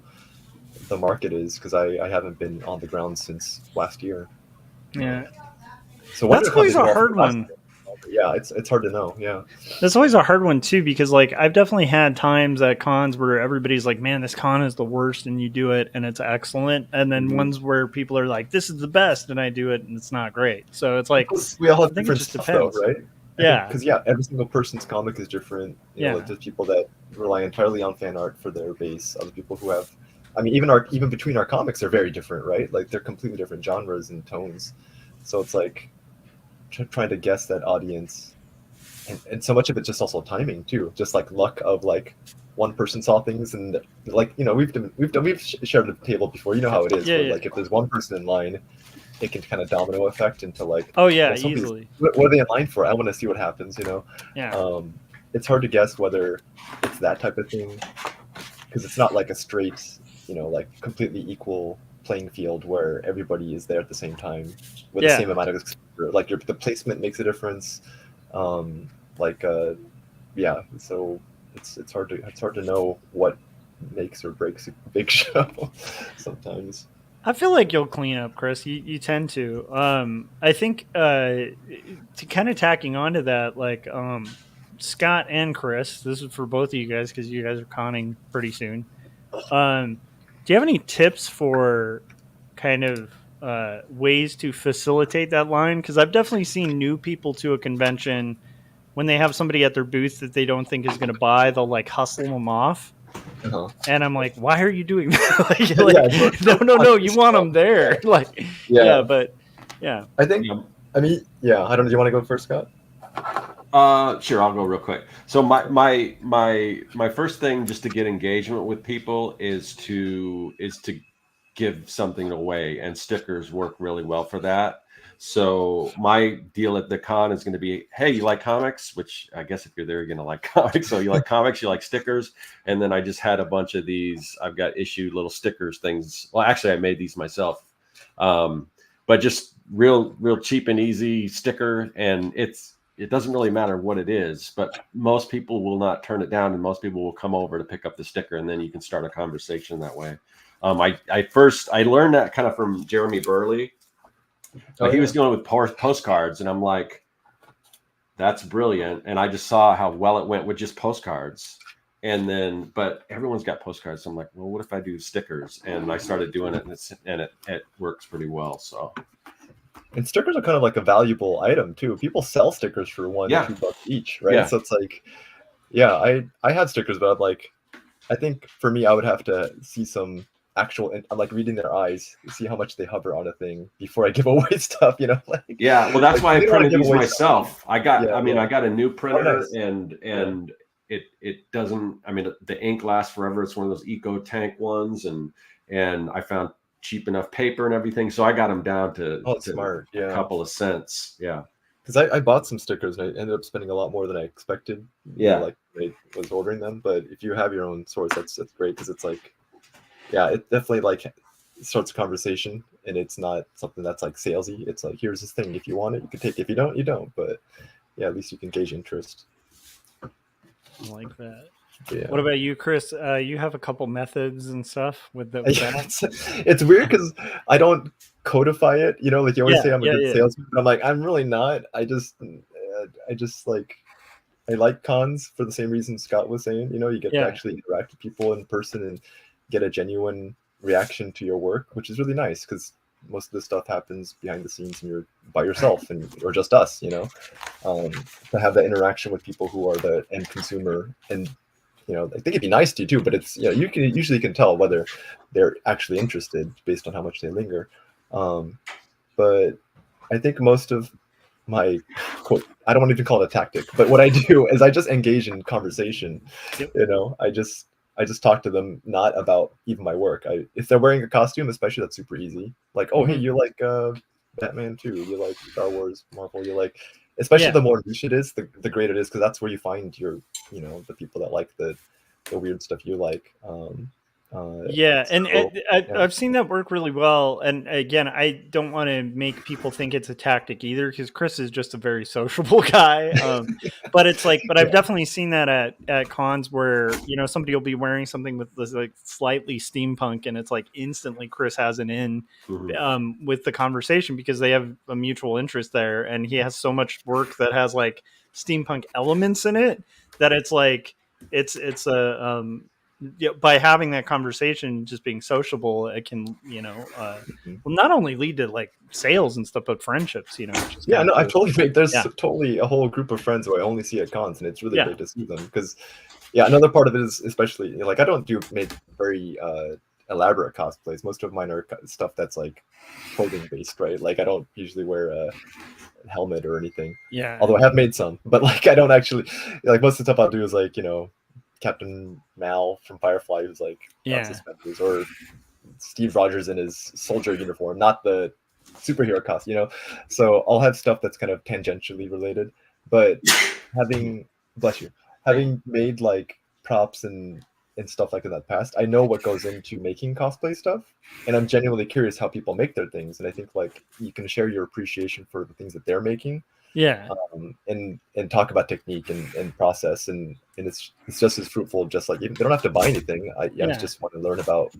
the market is because I haven't been on the ground since last year. Yeah. So that's always a hard one. Yeah, it's hard to know. Yeah. That's always a hard one too because like I've definitely had times at cons where everybody's like, "Man, this con is the worst," and you do it and it's excellent, and then ones where people are like, "This is the best," and I do it and it's not great. So it's like we all have different stuff, though, right? Yeah, because every single person's comic is different. Like there's people that rely entirely on fan art for their base. Other people who have, I mean, even between our comics are very different, right? Like they're completely different genres and tones. So it's like trying to guess that audience, and so much of it's just also timing too. Just like luck of like one person saw things and like we've shared the table before. You know how it is. Like if there's one person in line, it can kind of domino effect into like, easily. What are they in line for? I want to see what happens, Yeah. It's hard to guess whether it's that type of thing because it's not like a straight, like completely equal playing field where everybody is there at the same time with the same amount of exposure. Like the placement makes a difference. So it's hard to know what makes or breaks a big show sometimes. I feel like you'll clean up, Chris. You tend to. I think to kind of tacking onto that, like Scott and Chris, this is for both of you guys because you guys are conning pretty soon. Do you have any tips for kind of ways to facilitate that line? Because I've definitely seen new people to a convention when they have somebody at their booth that they don't think is going to buy, they'll like hustle them off. Uh-huh. And I'm like, why are you doing that? Yeah, no, you want them there. Like, Yeah. but yeah. I think, I mean, yeah, I don't know. Do you want to go first, Scott? Sure, I'll go real quick. So my first thing just to get engagement with people is to give something away, and stickers work really well for that. So my deal at the con is going to be, hey, you like comics? Which I guess if you're there, you're going to like comics. So you like comics, you like stickers. And then I just had a bunch of these. I've got issued little stickers things. Well, actually, I made these myself. But just real cheap and easy sticker. And it doesn't really matter what it is, but most people will not turn it down, and most people will come over to pick up the sticker, and then you can start a conversation that way. I learned that kind of from Jeremy Burley. He was dealing with postcards, and I'm like, that's brilliant. And I just saw how well it went with just postcards. And then, but everyone's got postcards. So I'm like, well, what if I do stickers? And I started doing it, and it works pretty well. So. And stickers are kind of like a valuable item too. People sell stickers for $1 or $2 each, right? Yeah. So it's like, yeah, I have stickers, but I'm like, I think for me, I would have to see some actual, I'm like reading their eyes, see how much they hover on a thing before I give away stuff, you know? Like, yeah, well, that's why I printed these myself. Stuff. I got a new printer, nice. and it doesn't. I mean, the ink lasts forever. It's one of those eco tank ones, and I found cheap enough paper and everything, so I got them down to smart. A couple of cents. Yeah, because I bought some stickers and I ended up spending a lot more than I expected. Yeah, like I was ordering them, but if you have your own source, that's great, because it's like, yeah, it definitely like starts a conversation, and it's not something that's like salesy. It's like, here's this thing. If you want it, you can take it. If you don't, you don't. But yeah, at least you can gauge interest. I like that. Yeah. What about you, Chris? You have a couple methods and stuff with that. It's weird because I don't codify it. You know, like you always say I'm a good salesman. But I'm like, I'm really not. I just like, I like cons for the same reason Scott was saying. You know, you get to actually interact with people in person and get a genuine reaction to your work, which is really nice, because most of this stuff happens behind the scenes and you're by yourself or just us, you know. To have that interaction with people who are the end consumer, and you know, I think it'd be nice to you too, but it's, you know, you can usually tell whether they're actually interested based on how much they linger. But I think most of my, quote, I don't want to even call it a tactic, but what I do is I just engage in conversation. Yep. You know, I just talk to them, not about even my work. If they're wearing a costume, especially, that's super easy. Like, oh, hey, you like Batman too? You like Star Wars, Marvel? You like, especially the more niche it is, the greater it is, because that's where you find your, you know, the people that like the weird stuff you like. I've seen that work really well. And again, I don't want to make people think it's a tactic either, because Chris is just a very sociable guy. But it's like, but I've definitely seen that at cons where, you know, somebody will be wearing something with this like slightly steampunk, and it's like instantly Chris has an in with the conversation, because they have a mutual interest there, and he has so much work that has like steampunk elements in it that it's like it's a by having that conversation, just being sociable, it can, you know, well, not only lead to like sales and stuff, but friendships, you know. I've totally made, there's totally a whole group of friends who I only see at cons, and it's really great to see them, because another part of it is, especially, you know, like, I don't make very elaborate cosplays. Most of mine are stuff that's like clothing based, right? Like, I don't usually wear a helmet or anything, although I have made some, but like, I don't actually, like, most of the stuff I'll do is like, you know, Captain Mal from Firefly, who's like suspenders, or Steve Rogers in his soldier uniform, not the superhero costume, you know. So I'll have stuff that's kind of tangentially related, but having made like props and stuff like in that past, I know what goes into making cosplay stuff, and I'm genuinely curious how people make their things, and I think like you can share your appreciation for the things that they're making, and talk about technique and process, and it's just as fruitful. Just like, they don't have to buy anything. I just want to learn about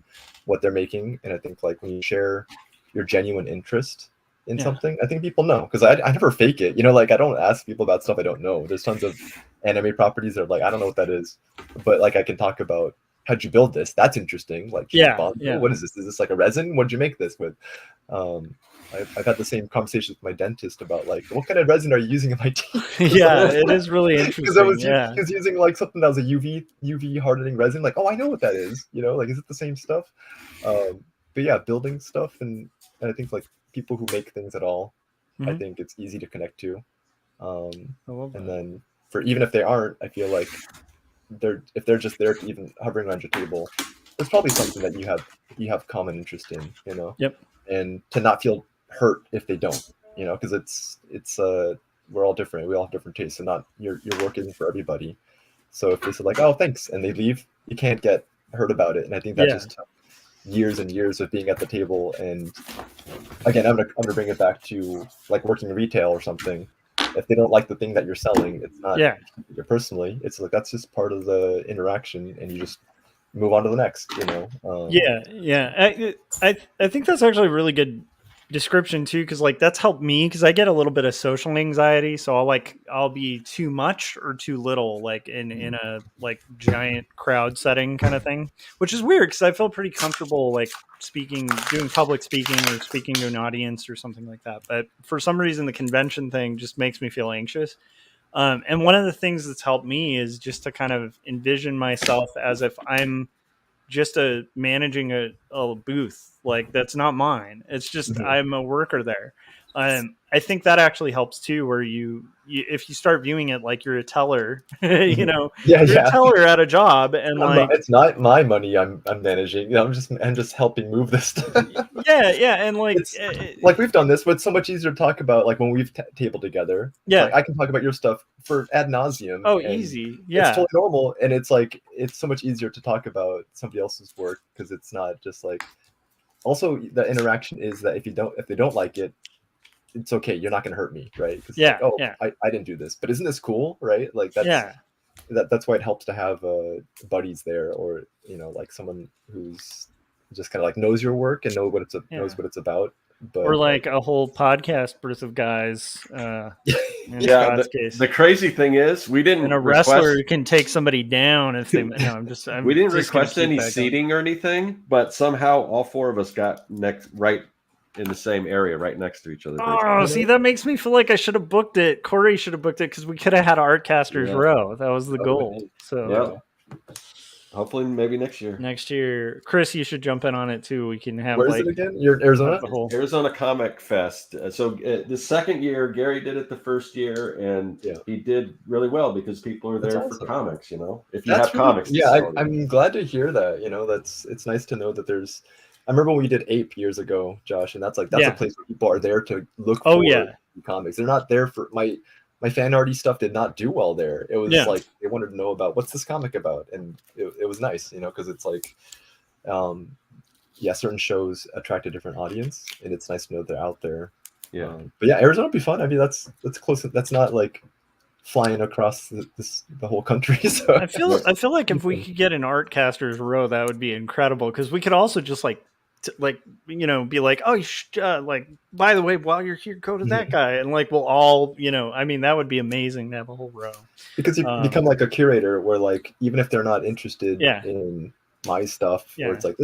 what they're making, and I think like when you share your genuine interest in something, I think people know, because I never fake it, you know, like I don't ask people about stuff I don't know. There's tons of anime properties that are like, I don't know what that is, but like I can talk about how'd you build this? That's interesting. Like, what is this? Is this like a resin? What'd you make this with? I've had the same conversation with my dentist about like, what kind of resin are you using in my teeth? Yeah, it is really interesting. Because he was using like something that was a UV hardening resin. Like, oh, I know what that is. You know, like, is it the same stuff? But yeah, building stuff, and I think like people who make things at all, I think it's easy to connect to. I love that. And then even if they aren't, I feel like if they're just there even hovering around your table, there's probably something that you have common interest in, you know. Yep. And to not feel hurt if they don't, you know, because it's we're all different. We all have different tastes, and not your work isn't for everybody. So if they say like, oh, thanks, and they leave, you can't get hurt about it. And I think that just took years and years of being at the table. And again, I'm gonna bring it back to like working retail or something. If they don't like the thing that you're selling, it's not you personally. It's like that's just part of the interaction, and you just move on to the next. You know. I think that's actually a really good description too, because like that's helped me, because I get a little bit of social anxiety, so I'll be too much or too little, like in a like giant crowd setting kind of thing, which is weird because I feel pretty comfortable like doing public speaking or speaking to an audience or something like that, but for some reason the convention thing just makes me feel anxious. And one of the things that's helped me is just to kind of envision myself as if I'm just managing a booth. Like that's not mine. It's just I'm a worker there. I think that actually helps too, where you if you start viewing it like you're a teller, you know, you're a teller at a job, and it's not my money I'm managing. You know, I'm just helping move this stuff. And like like we've done this, but it's so much easier to talk about. Like when we've tabled together, like I can talk about your stuff for ad nauseum. Oh, easy, yeah, it's totally normal, and it's like it's so much easier to talk about somebody else's work because it's not just like. Also, the interaction is that if they don't like it, it's okay. You're not going to hurt me, right? I didn't do this, but isn't this cool, right? Like that's why it helps to have buddies there, or you know, like someone who's just kind of like knows your work and knows what it's about. But, or like a whole podcast worth of guys. The crazy thing is we didn't. And a wrestler can take somebody down if they. We didn't request any seating or anything, but somehow all four of us got right in the same area, right next to each other. Oh, see, that makes me feel like I should have booked it. Corey should have booked it because we could have had Artcasters row. That was the goal. So. Hopefully, maybe next year. Next year, Chris, you should jump in on it too. We can have. Where is it again? You're Arizona. Arizona Comic Fest. So the second year, Gary did it the first year, and he did really well because people are there for comics. You know, if you have comics. Yeah, I'm glad to hear that. You know, it's nice to know that there's. I remember when we did Ape years ago, Josh, and that's a place where people are there to look for comics. They're not there for my fan arty stuff did not do well there. It was like they wanted to know about what's this comic about, and it was nice, you know, because it's like, certain shows attract a different audience, and it's nice to know they're out there. Yeah, but Arizona would be fun. I mean, that's close. That's not like flying across the whole country. So I feel like if we could get an Artcasters row, that would be incredible, because we could also just be like, oh, like, by the way, while you're here, go to that guy, and like we'll all, I mean, that would be amazing to have a whole row, because you become like a curator where like even if they're not interested in my stuff, where it's like,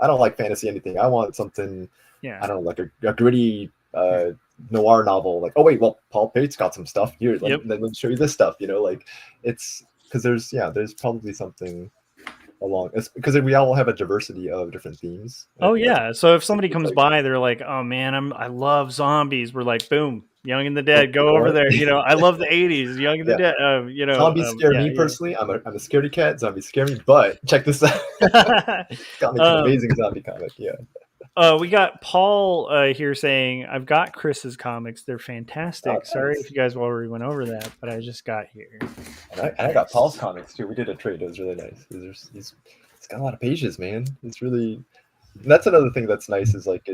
I don't like fantasy anything, I want something I don't know, like a gritty noir novel, like, oh wait, well, Paul Pate's got some stuff here, like, then let me show you this stuff, like it's because there's probably something along, because we all have a diversity of different themes. So if somebody comes by, they're like, oh man, I love zombies, we're like, boom, Young and the Dead, go over there. I love the 80s, Young and the Dead. Zombies scare me personally. I'm a scaredy cat. Zombies scare me, but check this out. Got me an amazing zombie comic. We got Paul here saying, I've got Chris's comics. They're fantastic. Sorry if you guys already went over that, but I just got here. And I got Paul's comics too. We did a trade. It was really nice. It's got a lot of pages, man. It's really, that's another thing that's nice, is like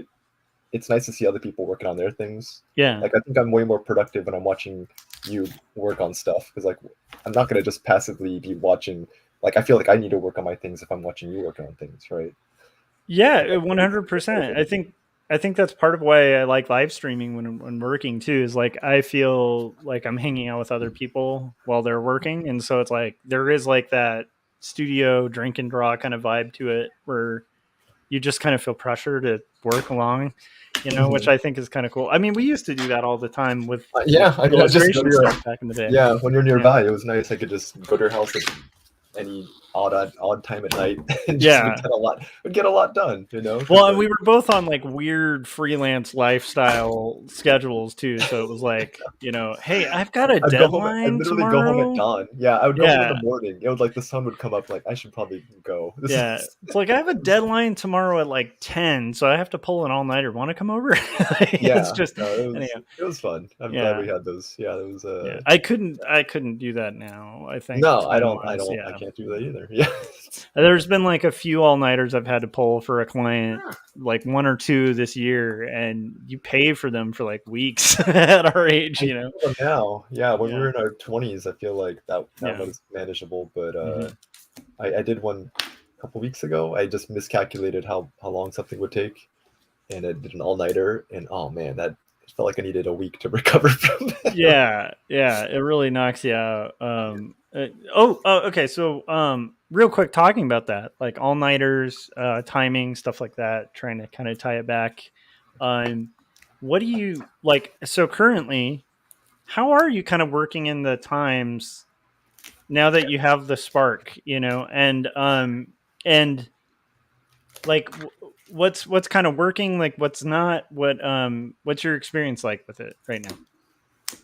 it's nice to see other people working on their things. Yeah. Like I think I'm way more productive when I'm watching you work on stuff, because like I'm not going to just passively be watching. Like I feel like I need to work on my things if I'm watching you working on things, right? Yeah, 100%. I think that's part of why I like live streaming when working too, is like I feel like I'm hanging out with other people while they're working, and so it's like there is like that studio drink and draw kind of vibe to it, where you just kind of feel pressure to work along, which I think is kind of cool. I mean, we used to do that all the time with I mean, I just go illustration to your, stuff back in the day. yeah, when you're nearby, it was nice. I could just go to your house at any odd time at night and just would get a lot done, Well, and we were both on like weird freelance lifestyle schedules too, so it was like, hey, I've got a deadline I'd literally tomorrow. go home at dawn. Yeah, I would go home in the morning. It would like the sun would come up, like I should probably go. It's like I have a deadline tomorrow at like 10, so I have to pull an all-nighter. Want to come over? It's just it was fun. I'm glad we had those. Yeah, it was. I couldn't do that now. I think I can't do that either. Yeah, there's been like a few all-nighters I've had to pull for a client, like 1 or 2 this year, and you pay for them for like weeks at our age. Now, when we were in our 20s, I feel like that was manageable, but I did one a couple weeks ago. I just miscalculated how long something would take, and I did an all-nighter, and oh man, that felt like I needed a week to recover from that. Yeah, it really knocks you out. Okay, so real quick, talking about that, like all-nighters, timing, stuff like that, trying to kind of tie it back. What do you like? So currently, how are you kind of working in the times now that you have the spark, and like what's kind of working, like what's not, what's your experience like with it right now?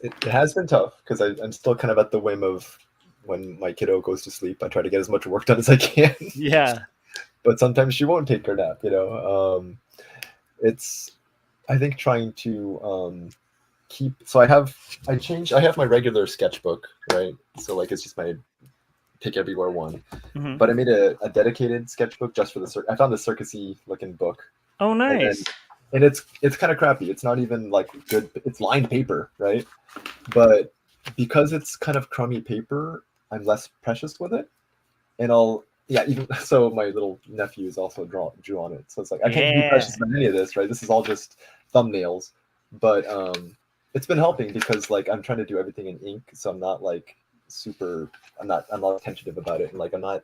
It has been tough because I'm still kind of at the whim of when my kiddo goes to sleep, I try to get as much work done as I can. Yeah. But sometimes she won't take her nap, it's, I think, trying to I have my regular sketchbook, right? So like, it's just my pick everywhere one, but I made a dedicated sketchbook just for I found this circusy looking book. Oh, nice. And it's kind of crappy. It's not even like good. It's lined paper, right? But because it's kind of crummy paper, I'm less precious with it. And even so, my little nephews also drew on it. So it's like, I can't be precious about any of this, right? This is all just thumbnails. But it's been helping because like I'm trying to do everything in ink, so I'm not like I'm not tentative about it. And like I'm not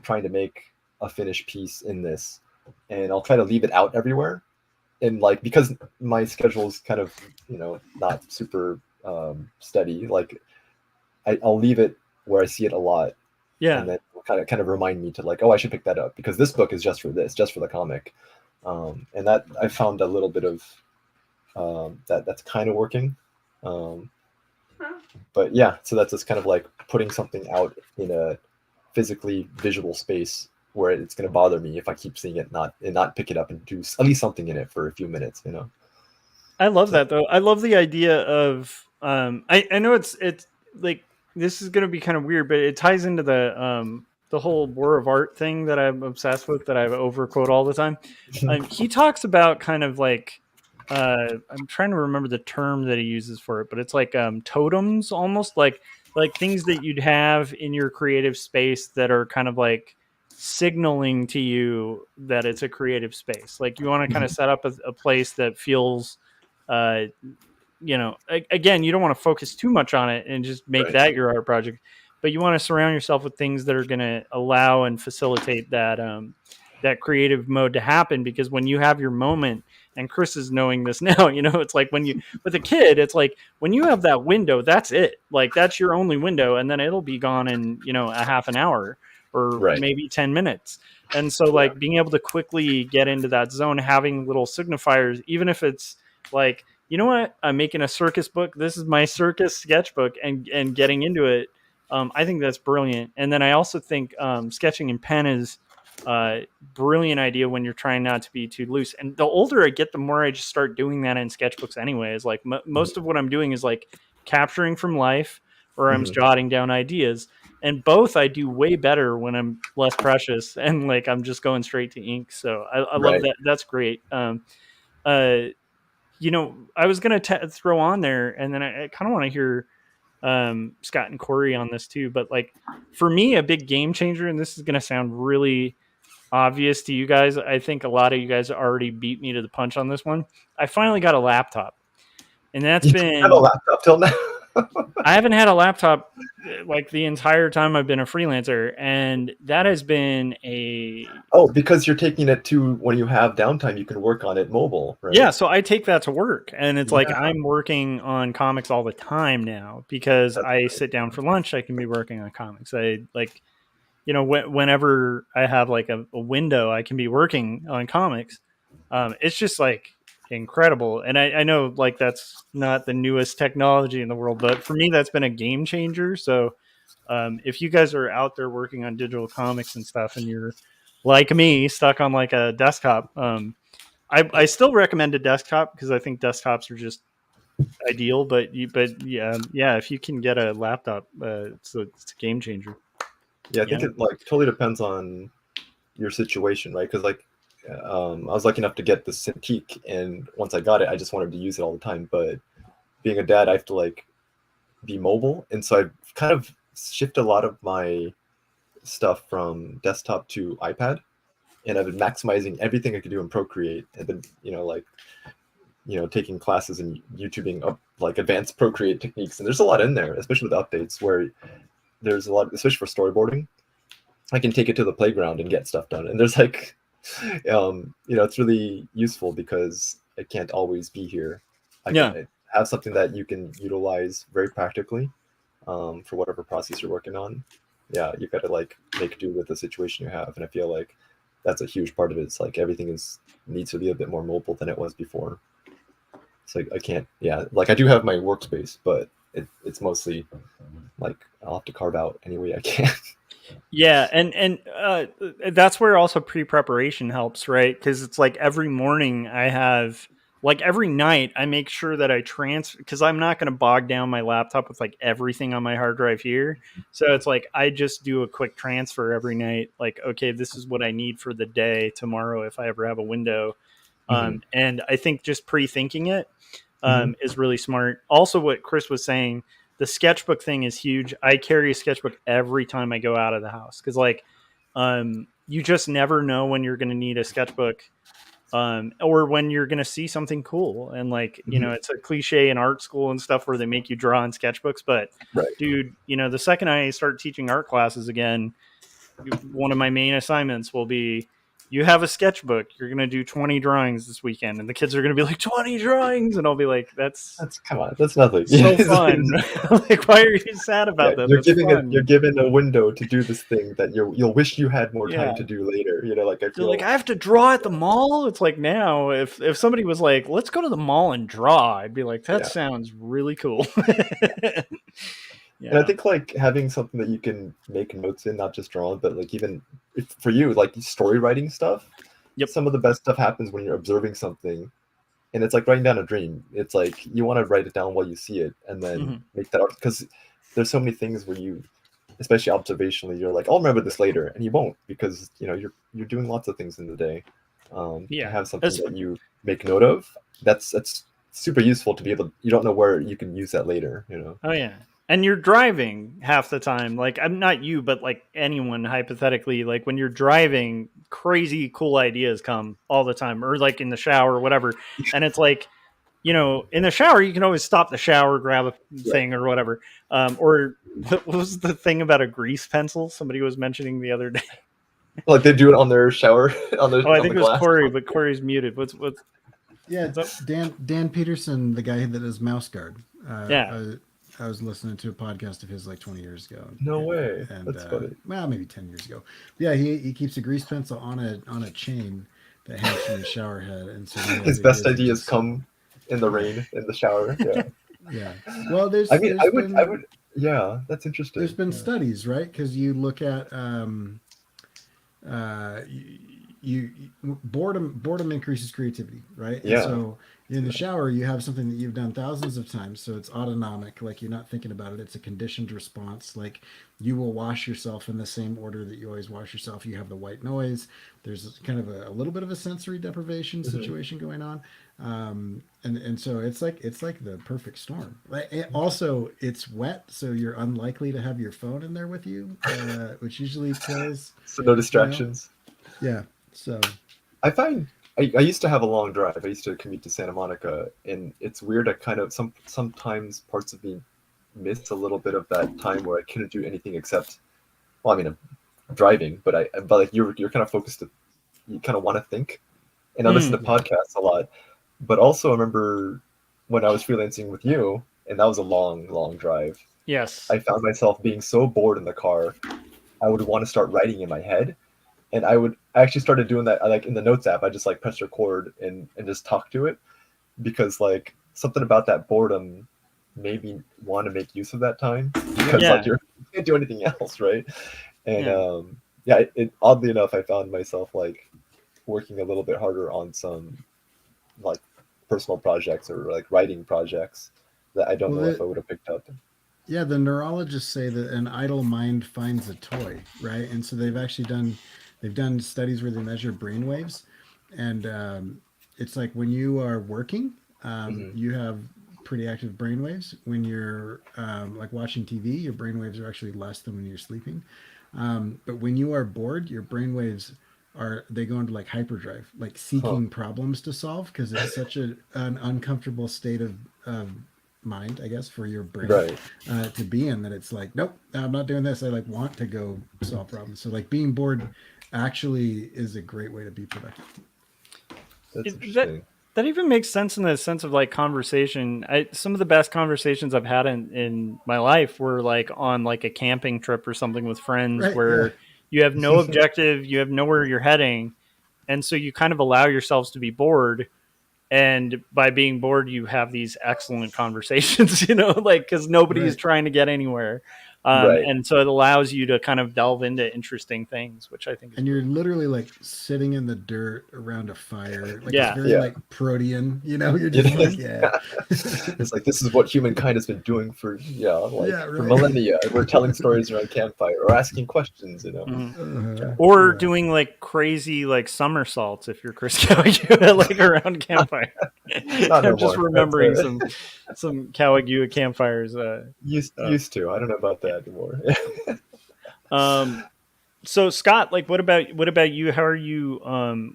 trying to make a finished piece in this, and I'll try to leave it out everywhere. And like, because my schedule is kind of not super steady, like I'll leave it where I see it a lot, and then kind of remind me to like, oh, I should pick that up because this book is just for the comic, and that I found a little bit of that's kind of working. But yeah, so that's just kind of like putting something out in a physically visual space where it's going to bother me if I keep seeing it not pick it up and do at least something in it for a few minutes, I love that though. I love the idea of I know it's like, this is going to be kind of weird, but it ties into the whole War of Art thing that I'm obsessed with, that I overquote all the time. He talks about kind of like, I'm trying to remember the term that he uses for it, but it's like totems, almost like things that you'd have in your creative space that are kind of like signaling to you that it's a creative space. Like you want to kind of set up a place that feels, again, you don't want to focus too much on it and just make that your art project, but you want to surround yourself with things that are going to allow and facilitate that, that creative mode to happen. Because when you have your moment, and Chris is knowing this now, it's like when you, with a kid, it's like when you have that window, that's it. Like that's your only window. And then it'll be gone in, a half an hour or maybe 10 minutes. And so like being able to quickly get into that zone, having little signifiers, even if it's like, you know what, I'm making a circus book. This is my circus sketchbook, and getting into it. I think that's brilliant. And then I also think sketching in pen is brilliant idea when you're trying not to be too loose. And the older I get, the more I just start doing that in sketchbooks anyway. Is like most of what I'm doing is like capturing from life, or I'm jotting down ideas, and both I do way better when I'm less precious and like I'm just going straight to ink. So I love that. That's great. I was gonna throw on there, and then I kind of want to hear Scott and Corey on this too. But like for me, a big game changer, and this is gonna sound really obvious to you guys, I think a lot of you guys already beat me to the punch on this one. I finally got a laptop, and that's been have a laptop till now. I haven't had a laptop like the entire time I've been a freelancer, and that has been a Oh, because you're taking it to when you have downtime, you can work on it mobile, right? yeah. So I take that to work, and it's like Yeah. I'm working on comics all the time now because That's I great. sit down for lunch. I can be working on comics. I like, whenever I have like a window, I can be working on comics. It's just like incredible. And I know like that's not the newest technology in the world, but for me, that's been a game changer. So if you guys are out there working on digital comics and stuff, and you're like me, stuck on like a desktop, I still recommend a desktop because I think desktops are just ideal. But yeah, if you can get a laptop, it's a game changer. Yeah, I think Yeah. it like totally depends on your situation, right? Because like I was lucky enough to get the Cintiq, and once I got it, I just wanted to use it all the time. But being a dad, I have to like be mobile, and so I've kind of shifted a lot of my stuff from desktop to iPad, and I've been maximizing everything I could do in Procreate, and then taking classes and YouTubing up like advanced Procreate techniques, and there's a lot in there, especially with updates where there's a lot, especially for storyboarding. I can take it to the playground and get stuff done, and there's like, it's really useful because I can't always be here. I can have something that you can utilize very practically for whatever process you're working on. Yeah, you've got to like make do with the situation you have, and I feel like that's a huge part of it. It's like everything needs to be a bit more mobile than it was before. So I can't, like I do have my workspace, but it's mostly like I'll have to carve out any way I can. Yeah, and that's where also pre-preparation helps, right? Because it's like every morning I have, like every night I make sure that I transfer, because I'm not going to bog down my laptop with like everything on my hard drive here. So it's like I just do a quick transfer every night. Like, okay, this is what I need for the day tomorrow if I ever have a window. And I think just pre-thinking it is really smart. Also, what Chris was saying, the sketchbook thing is huge. I carry a sketchbook every time I go out of the house because, like, you just never know when you're going to need a sketchbook, or when you're going to see something cool. And like, it's a cliche in art school and stuff where they make you draw in sketchbooks. But, Right. dude, the second I start teaching art classes again, one of my main assignments will be, you have a sketchbook, you're going to do 20 drawings this weekend. And the kids are going to be like, 20 drawings. And I'll be like, that's come on, that's nothing. so fun. Like, why are you sad about that? You're That's given a window to do this thing that you'll wish you had more time to do later. Like I feel like I have to draw at the mall. It's like now, if somebody was like, let's go to the mall and draw, I'd be like, that sounds really cool. And I think like having something that you can make notes in, not just draw, but like even for you, like story writing stuff. Yep. Some of the best stuff happens when you're observing something, and it's like writing down a dream. It's like you want to write it down while you see it, and then make that art, because there's so many things where you, especially observationally, you're like, I'll remember this later, and you won't, because you're doing lots of things in the day. Have something that you make note of. That's super useful to be able. You don't know where you can use that later. Oh yeah. And you're driving half the time. Like, I'm not you, but like anyone, hypothetically, like when you're driving, crazy cool ideas come all the time, or like in the shower or whatever. And it's like, in the shower, you can always stop the shower, grab a thing or whatever. Or what was the thing about a grease pencil somebody was mentioning the other day? Like they do it on their shower. I think it was Corey, but Corey's muted. What's yeah, Dan Peterson, the guy that is Mouse Guard. I was listening to a podcast of his like 20 years ago. No way. And, that's funny. Well, maybe 10 years ago. Yeah, he keeps a grease pencil on a chain that hangs from his shower head, and so his best ideas come in the rain in the shower. Yeah. Yeah. Well, I would. Yeah, that's interesting. There's been studies, right? Because you look at boredom increases creativity, right? Yeah. And so in the shower, you have something that you've done thousands of times, so it's autonomic, like you're not thinking about it. It's a conditioned response. Like you will wash yourself in the same order that you always wash yourself. You have the white noise. There's kind of a little bit of a sensory deprivation situation going on, and so it's like the perfect storm. Also, it's wet, so you're unlikely to have your phone in there with you, which usually kills. So no distractions. Yeah. So I find I used to have a long drive. I used to commute to Santa Monica, and it's weird. I kind of sometimes parts of me miss a little bit of that time where I couldn't do anything except, well, I mean, I'm driving, but like you're kind of focused. You kind of want to think, and I listen to podcasts a lot. But also, I remember when I was freelancing with you, and that was a long, long drive. Yes. I found myself being so bored in the car, I would want to start writing in my head. And I actually started doing that. I like in the notes app, I just like press record and just talk to it, because like something about that boredom made me want to make use of that time, because like you can't do anything else, right? And it oddly enough, I found myself like working a little bit harder on some like personal projects or like writing projects that I don't know if I would have picked up. Yeah, the neurologists say that an idle mind finds a toy, right? And so they've done studies where they measure brain waves, and it's like when you are working, you have pretty active brain waves. When you're like watching TV, your brain waves are actually less than when you're sleeping. But when you are bored, your brain waves they go into like hyperdrive, like seeking problems to solve, because it's such an uncomfortable state of mind, I guess, for your brain to be in, that it's like, nope, I'm not doing this. I like want to go solve problems. So like being bored actually is a great way to be productive. That's interesting. That even makes sense in the sense of like conversation. Some of the best conversations I've had in my life were like on like a camping trip or something with friends, where you have no objective, you have nowhere you're heading. And so you kind of allow yourselves to be bored. And by being bored, you have these excellent conversations, like, because nobody's trying to get anywhere. And so it allows you to kind of delve into interesting things, which I think is you're literally like sitting in the dirt around a fire. Like it's very like protean, you're just like, It's like, this is what humankind has been doing for millennia. We're telling stories around campfire or asking questions, or doing like crazy like somersaults if you're Chris Kawagiwa, like around campfire. I'm just remembering some Kawagiwa campfires. Used to. I don't know about that anymore. So Scott, like, what about you? How are you?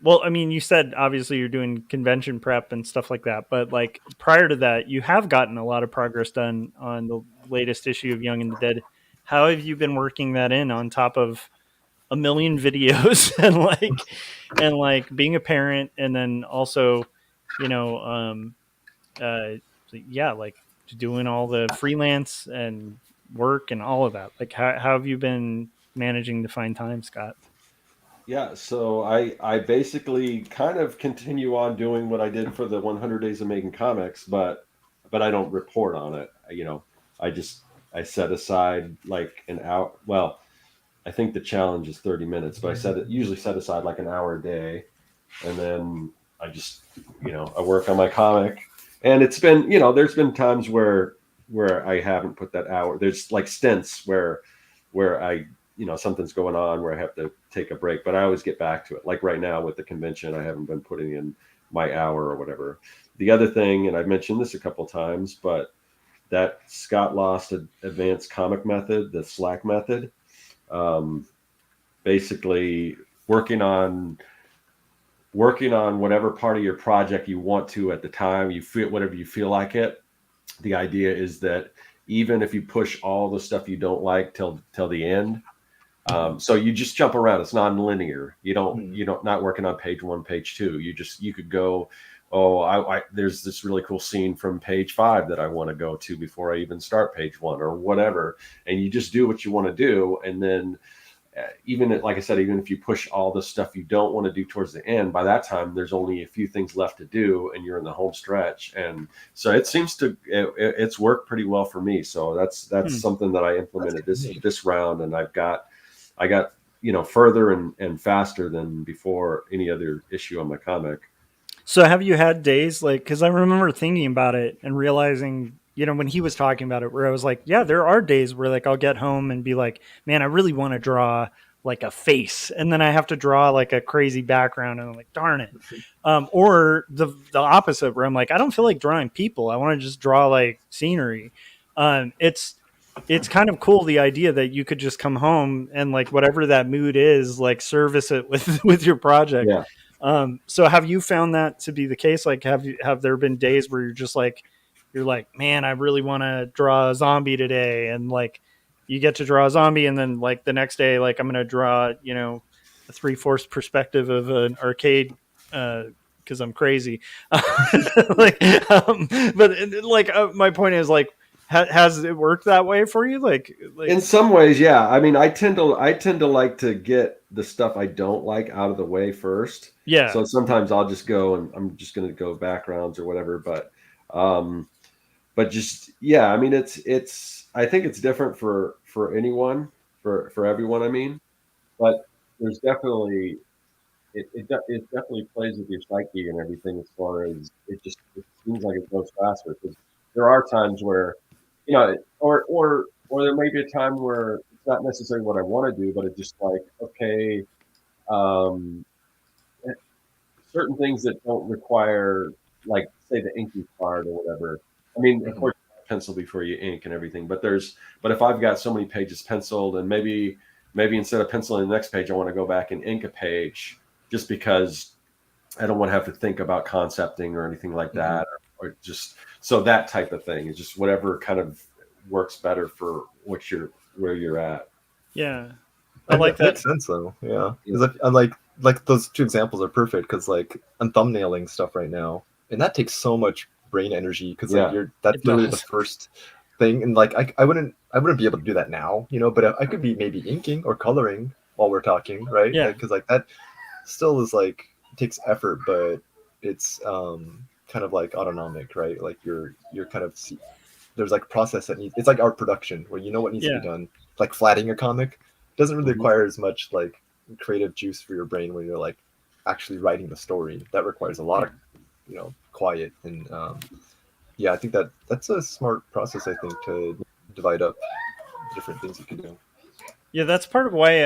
Well, I mean, you said obviously you're doing convention prep and stuff like that, but like prior to that, you have gotten a lot of progress done on the latest issue of Young and the Dead. How have you been working that in on top of a million videos and like being a parent, and then also, like doing all the freelance and work and all of that? Like, how have you been managing to find time, Scott? Yeah, so I basically kind of continue on doing what I did for the 100 Days of Making Comics, but I don't report on it. I set aside like an hour. Well, I think the challenge is 30 minutes, but I usually set aside like an hour a day, and then I just I work on my comic. And it's been there's been times where I haven't put that hour. There's like stints where I something's going on where I have to take a break, but I always get back to it. Like right now with the convention, I haven't been putting in my hour or whatever. The other thing, and I've mentioned this a couple of times, but that Scott lost advanced comic method, the Slack method, basically working on whatever part of your project you want to at the time, you feel whatever you feel like it. The idea is that even if you push all the stuff you don't like till the end, so you just jump around. It's non-linear. You don't not working on page 1, page 2. You could go, there's this really cool scene from page 5 that I want to go to before I even start page 1 or whatever. And you just do what you want to do. And then like I said, even if you push all the stuff you don't want to do towards the end, by that time, there's only a few things left to do and you're in the home stretch. And so it seems it's worked pretty well for me. So that's something that I implemented this round, and I got further and faster than before any other issue on my comic. So have you had days like, because I remember thinking about it and realizing, when he was talking about it, where I was like, yeah, there are days where like I'll get home and be like, man, I really want to draw like a face, and then I have to draw like a crazy background, and I'm like, darn it. Or the opposite, where I'm like, I don't feel like drawing people. I want to just draw like scenery. It's kind of cool, the idea that you could just come home and like whatever that mood is, like service it with your project. Yeah. So have you found that to be the case? Like, have there been days where you're just like, you're like, man, I really want to draw a zombie today, and like you get to draw a zombie, and then like the next day, like I'm gonna draw, you know, a 3/4 perspective of an arcade. Because I'm crazy, like, but like my point is like, has it worked that way for you? Like in some ways, yeah. I mean, I tend to like to get the stuff I don't like out of the way first. yeah. So sometimes I'll just go and I'm just going to go backgrounds or whatever. But just yeah. I mean, it's. I think it's different for anyone, for everyone. I mean, but there's definitely it definitely plays with your psyche and everything as far as it seems like it goes faster because there are times where or there may be a time where it's not necessarily what I want to do, but it's just like okay, um, certain things that don't require like say the inking part or whatever. I mean, of course, pencil before you ink and everything, but if I've got so many pages penciled and maybe instead of penciling the next page, I want to go back and ink a page just because I don't want to have to think about concepting or anything like that, or just so that type of thing is just whatever kind of works better for where you're at. Yeah, I like that. Makes sense though. Yeah, I like those two examples are perfect because like I'm thumbnailing stuff right now, and that takes so much brain energy because like that's literally the first thing, and like I wouldn't be able to do that now, you know, but I could be maybe inking or coloring while we're talking, right? Yeah, because like that still is like it takes effort, but it's kind of like autonomic, right? Like you're kind of there's like a process that needs. It's like art production where you know what needs to be done. Like flattening a comic doesn't really require as much like creative juice for your brain when you're like actually writing the story. That requires a lot of quiet and I think that's a smart process. I think to divide up different things you can do. Yeah, that's part of why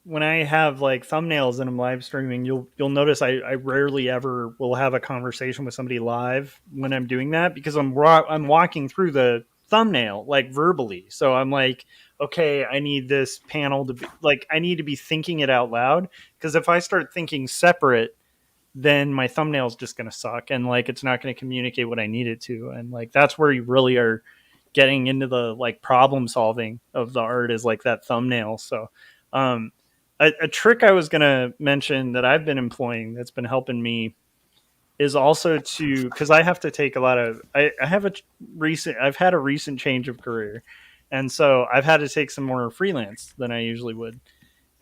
when I have like thumbnails and I'm live streaming, you'll notice I rarely ever will have a conversation with somebody live when I'm doing that because I'm walking through the thumbnail like verbally. So I'm like, okay, I need this panel to be like I need to be thinking it out loud because if I start thinking separate, then my thumbnail is just going to suck and like it's not going to communicate what I need it to, and like that's where you really are getting into the like problem solving of the art is like that thumbnail. So a trick I was going to mention that I've been employing that's been helping me is also to because I have to take a lot of I've had a recent change of career, and so I've had to take some more freelance than I usually would.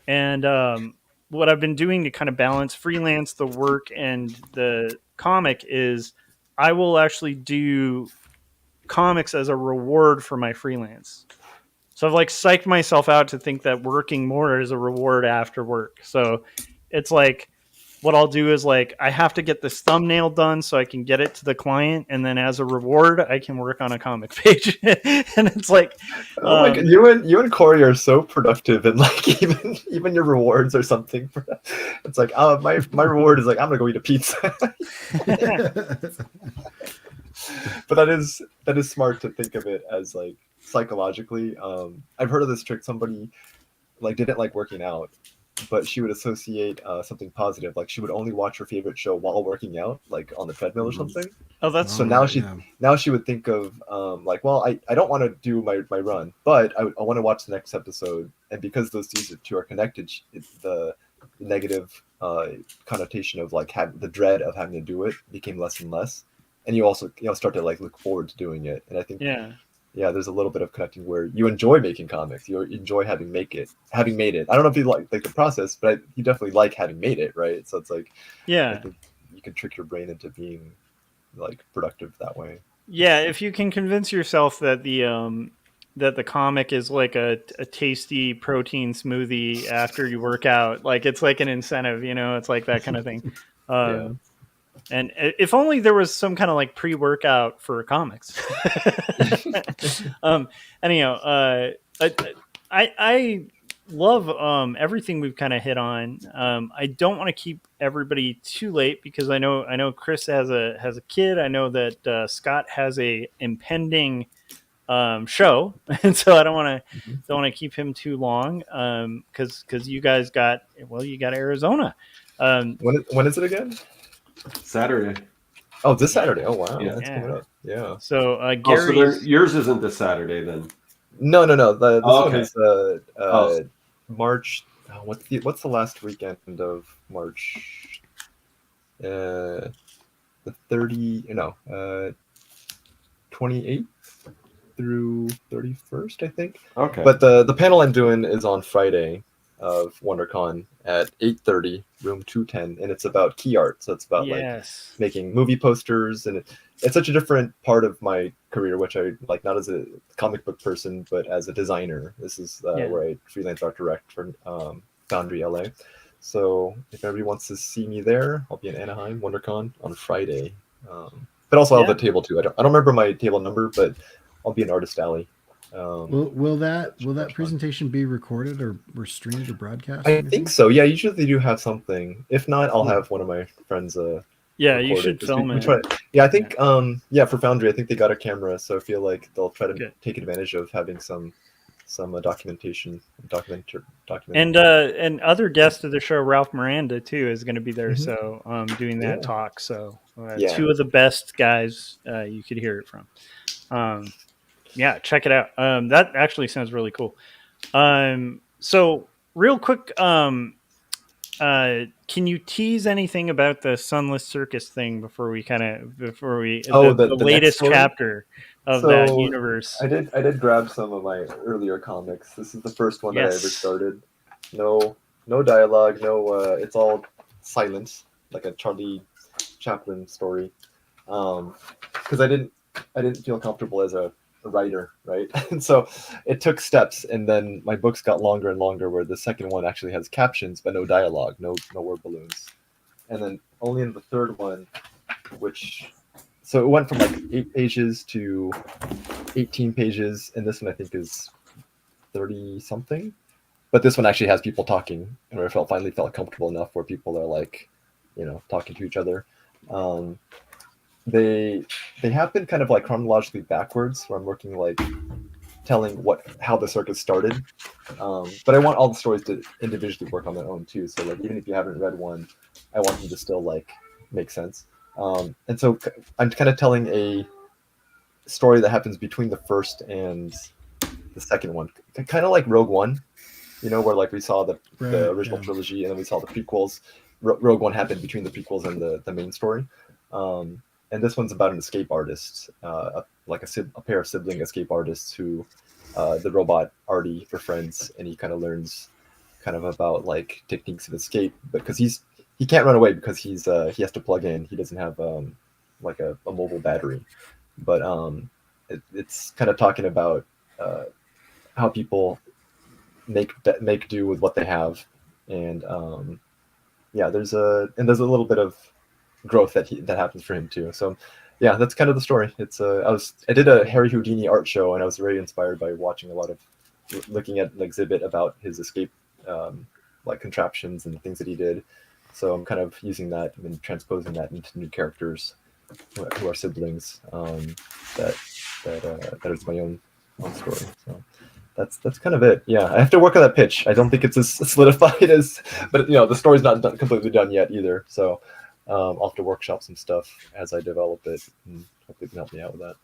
And what I've been doing to kind of balance freelance, the work, and the comic is I will actually do comics as a reward for my freelance. So I've like psyched myself out to think that working more is a reward after work. So it's like what I'll do is like I have to get this thumbnail done so I can get it to the client, and then as a reward I can work on a comic page. And it's like oh my god, you and Corey are so productive, and like even your rewards or something for that. It's like my reward is like I'm gonna go eat a pizza. But that is smart to think of it as like psychologically. I've heard of this trick. Somebody like didn't like working out, but she would associate something positive. Like she would only watch her favorite show while working out, like on the treadmill or something. Oh, that's so now she would think of like, well, I don't want to do my run, but I want to watch the next episode. And because those two are connected, the negative connotation of like the dread of having to do it became less and less. And you also start to like look forward to doing it. And I think there's a little bit of connecting where you enjoy making comics. You enjoy having made it. I don't know if you like the process, but you definitely like having made it, right? So it's like I think you can trick your brain into being like productive that way. Yeah, if you can convince yourself that the comic is like a tasty protein smoothie after you work out, like it's like an incentive, it's like that kind of thing. And if only there was some kind of like pre-workout for comics. Anyhow, I love everything we've kind of hit on. I don't want to keep everybody too late because I know Chris has a kid. I know that Scott has a impending show, and so I don't want to keep him too long because you guys you got Arizona. When is it again? Saturday. Oh, this Saturday. Oh wow, Yeah. that's coming up. Yeah. So Oh, so Gary's yours isn't this Saturday then. No. This Oh, one okay. is March. What's the last weekend of March? The 28th through 31st, I think. Okay. But the panel I'm doing is on Friday of WonderCon at 8:30, room 210, and it's about key art. So it's about like yes. making movie posters, and it's such a different part of my career, which I like not as a comic book person, but as a designer. This is where I freelance art direct for Foundry LA. So if anybody wants to see me there, I'll be in Anaheim, WonderCon on Friday. But also I'll have a table too. I don't remember my table number, but I'll be in Artist Alley. Will that presentation be recorded or streamed or broadcast? I think so. Yeah, usually they do have something. If not, I'll have one of my friends. Yeah, you should film it. Yeah, I think. For Foundry, I think they got a camera, so I feel like they'll try to take advantage of having some documentation. And other guest of the show, Ralph Miranda, too, is going to be there. So doing that talk. So two of the best guys you could hear it from. Yeah, check it out. That actually sounds really cool. So real quick, can you tease anything about the Sunless Circus thing before we the latest chapter of that universe? I did grab some of my earlier comics. This is the first one that I ever started. No dialogue, it's all silence, like a Charlie Chaplin story. Because I didn't feel comfortable as a writer, right? And so it took steps, and then my books got longer and longer, where the second one actually has captions but no dialogue, no word balloons. And then only in the third one, so it went from like 8 pages to 18 pages, and this one I think is 30 something. But this one actually has people talking, and where I finally felt comfortable enough where people are like, talking to each other. They happen kind of like chronologically backwards, where I'm working like telling how the circus started. But I want all the stories to individually work on their own too. So like even if you haven't read one, I want them to still like make sense. And so I'm kind of telling a story that happens between the first and the second one, kind of like Rogue One, where like we saw the original trilogy and then we saw the prequels. Rogue One happened between the prequels and the main story. And this one's about an escape artist, a pair of sibling escape artists who the robot Artie befriends, and he kind of learns kind of about like techniques of escape, because he can't run away because he has to plug in. He doesn't have like a mobile battery, but it's kind of talking about how people make do with what they have, and there's a little bit of growth that happens for him too. So yeah, that's kind of the story. It's I did a Harry Houdini art show, and I was very inspired by watching a lot of looking at an exhibit about his escape like contraptions and things that he did. So I'm kind of using that and transposing that into new characters who are siblings. That is my own story. So that's kind of it. Yeah, I have to work on that pitch. I don't think it's as solidified but the story's not completely done yet either. So I'll have to workshop some stuff as I develop it, and hopefully you can help me out with that.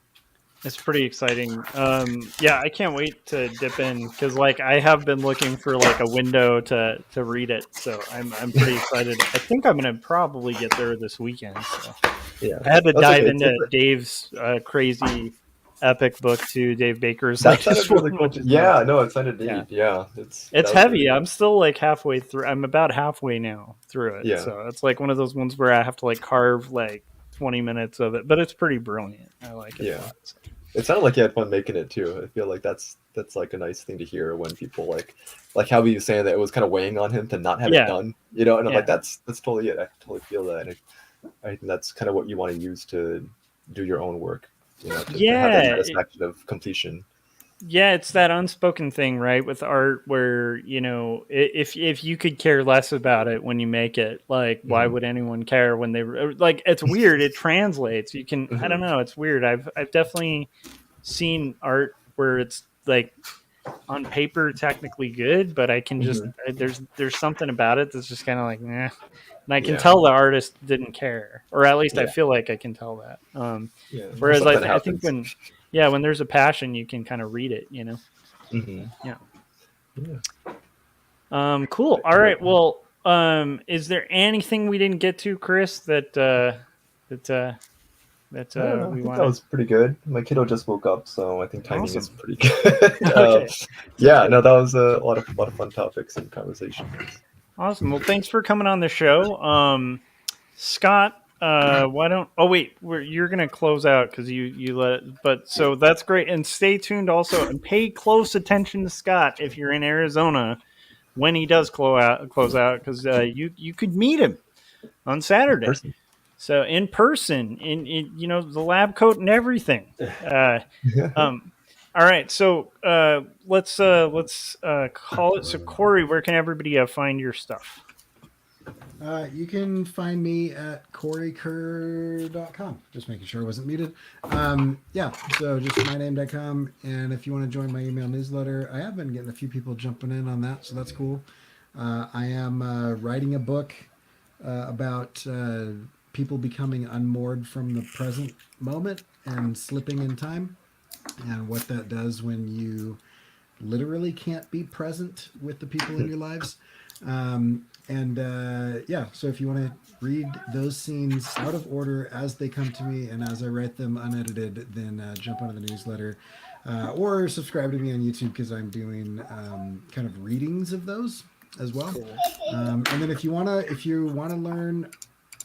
It's pretty exciting. I can't wait to dip in, because like I have been looking for like a window to read it. So I'm pretty excited. I think I'm gonna probably get there this weekend. So yeah, I had to dive into Dave's crazy epic book too. Dave Baker's that sounded really cool. Yeah, no, it sounded neat. Yeah, it's heavy. I'm still like halfway through. I'm about halfway now through it. Yeah. So it's like one of those ones where I have to like carve like 20 minutes of it, but it's pretty brilliant. I like it a lot. So. It sounded like you had fun making it too. I feel like that's like a nice thing to hear when people like how he was saying that it was kind of weighing on him to not have it done, and I'm like, that's totally it. I totally feel that. And I think that's kind of what you want to use to do your own work. To have that satisfaction of completion. Yeah, it's that unspoken thing, right, with art, where if you could care less about it when you make it, like why would anyone care when they like? It's weird. It translates. You can I don't know. It's weird. I've definitely seen art where it's like on paper technically good, but I can just there's something about it that's just kind of like, nah. And I can tell the artist didn't care, or at least I feel like I can tell that. Whereas I think when there's a passion, you can kind of read it, you know. Cool. All right. Well, is there anything we didn't get to, Chris? That we I think want? that was pretty good. My kiddo just woke up, so I think timing is pretty good. Okay. No, that was a lot of fun topics and conversations. Awesome. Well, thanks for coming on the show, Scott. Why don't? Oh wait, you're gonna close out because you let it. But so that's great, and stay tuned also, and pay close attention to Scott if you're in Arizona when he does close out because you could meet him on Saturday. So in person, in the lab coat and everything. All right, so let's call it. So Corey, where can everybody find your stuff? You can find me at CoreyKerr.com. Just making sure I wasn't muted. So just myname.com. And if you want to join my email newsletter, I have been getting a few people jumping in on that, so that's cool. I am writing a book about people becoming unmoored from the present moment and slipping in time, and what that does when you literally can't be present with the people in your lives. So if you want to read those scenes out of order as they come to me and as I write them unedited, then jump onto the newsletter or subscribe to me on YouTube because I'm doing kind of readings of those as well. Cool. And then if you want to learn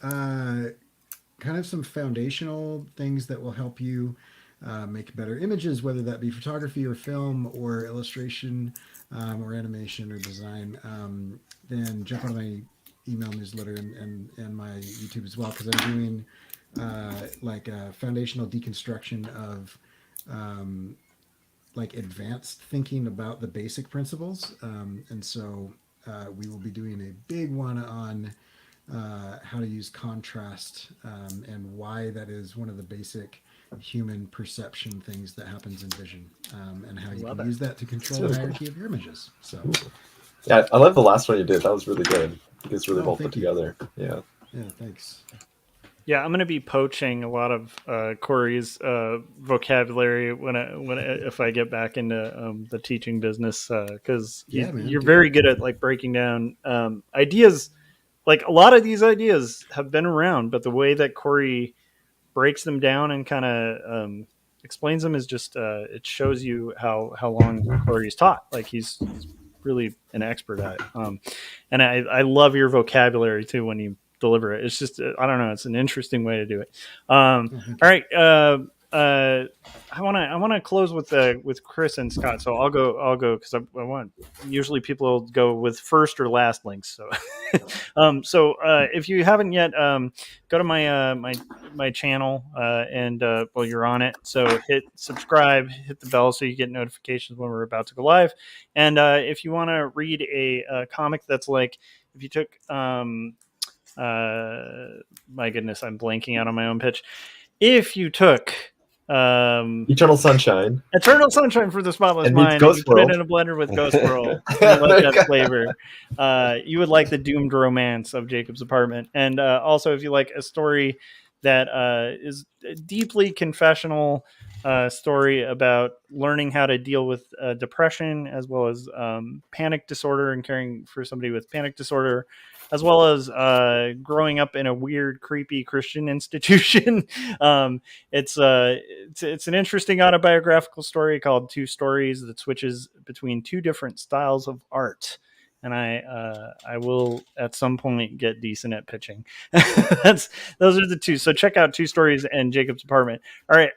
kind of some foundational things that will help you make better images, whether that be photography or film or illustration or animation or design, then jump on my email newsletter and my YouTube as well, because I'm doing like a foundational deconstruction of like advanced thinking about the basic principles. And so we will be doing a big one on how to use contrast and why that is one of the basic human perception things that happens in vision, and how you can use that to control the hierarchy of your images. So yeah, I love the last one you did. That was really good. It's really well put together. Yeah, thanks. Yeah, I'm going to be poaching a lot of Corey's vocabulary if I get back into the teaching business, because you're very good at like breaking down ideas. Like a lot of these ideas have been around, but the way that Corey breaks them down and kind of explains them is just it shows you how long Corey's taught. Like he's really an expert at it. And I love your vocabulary too when you deliver it. It's just I don't know. It's an interesting way to do it. All right. I want to close with Chris and Scott. So I'll go because I want. Usually people go with first or last links. So if you haven't yet, go to my channel and you're on it. So hit subscribe, hit the bell so you get notifications when we're about to go live. And if you want to read a comic that's like if you took my goodness, I'm blanking out on my own pitch. If you took Eternal Sunshine for the Spotless Mind, and you put it in a blender with Ghost World, and let that flavor, you would like the doomed romance of Jacob's Apartment. And also, if you like a story that is a deeply confessional story about learning how to deal with depression as well as panic disorder and caring for somebody with panic disorder, as well as growing up in a weird, creepy Christian institution. It's an interesting autobiographical story called Two Stories that switches between two different styles of art. And I will at some point get decent at pitching. Those are the two. So check out Two Stories and Jacob's Apartment. All right.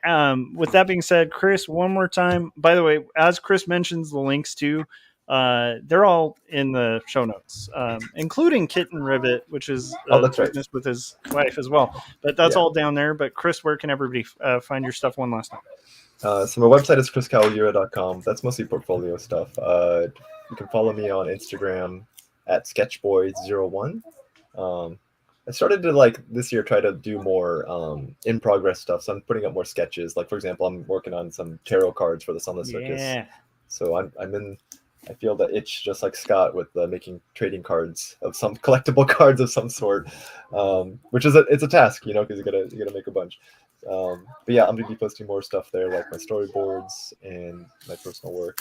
With that being said, Chris, one more time. By the way, as Chris mentions the links to, they're all in the show notes, including Kitten Rivet, which is business with his wife as well. But that's all down there. But Chris, where can everybody find your stuff one last time? So my website is chriskawagiwa.com. That's mostly portfolio stuff. You can follow me on Instagram at sketchboy01. I started to this year try to do more in progress stuff. So I'm putting up more sketches. Like for example, I'm working on some tarot cards for the Sunless Circus. So I'm in. I feel the itch just like Scott with making trading cards of some collectible cards of some sort, which is it's a task, you know, because you gotta make a bunch. But yeah, I'm gonna be posting more stuff there, like my storyboards and my personal work.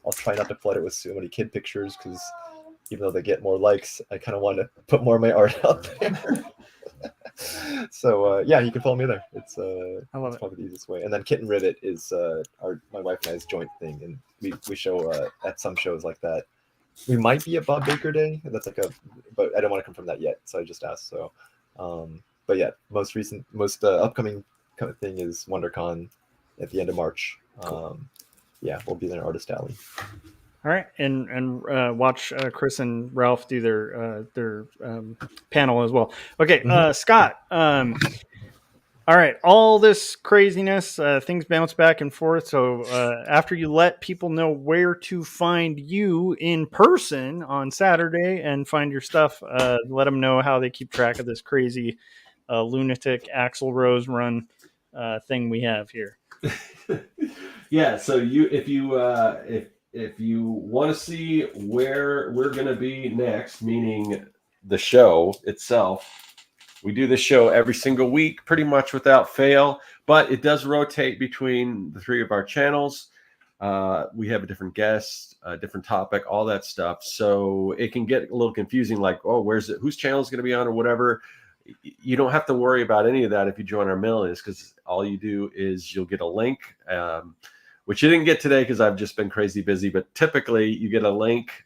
I'll try not to flood it with so many kid pictures because even though they get more likes, I kind of want to put more of my art out there. So yeah, you can follow me there. It's probably the easiest way. And then Kitten Rivet is my wife and I's joint thing, and we show at some shows like that. We might be at Bob Baker Day. That's but I don't want to confirm that yet, so I just asked. So, but yeah, most upcoming kind of thing is WonderCon at the end of March. Cool. Yeah, we'll be there in Artist Alley. All right, and watch Chris and Ralph do their panel as well. Okay, Scott. All right, all this craziness, things bounce back and forth. So after you let people know where to find you in person on Saturday and find your stuff, let them know how they keep track of this crazy lunatic Axl Rose run thing we have here. Yeah, so if you want to see where we're going to be next, meaning the show itself, we do this show every single week, pretty much without fail, but it does rotate between the three of our channels. We have a different guest, a different topic, all that stuff. So it can get a little confusing, like, oh, whose channel is going to be on or whatever. You don't have to worry about any of that if you join our mailing list, because all you do is you'll get a link, which you didn't get today because I've just been crazy busy. But typically you get a link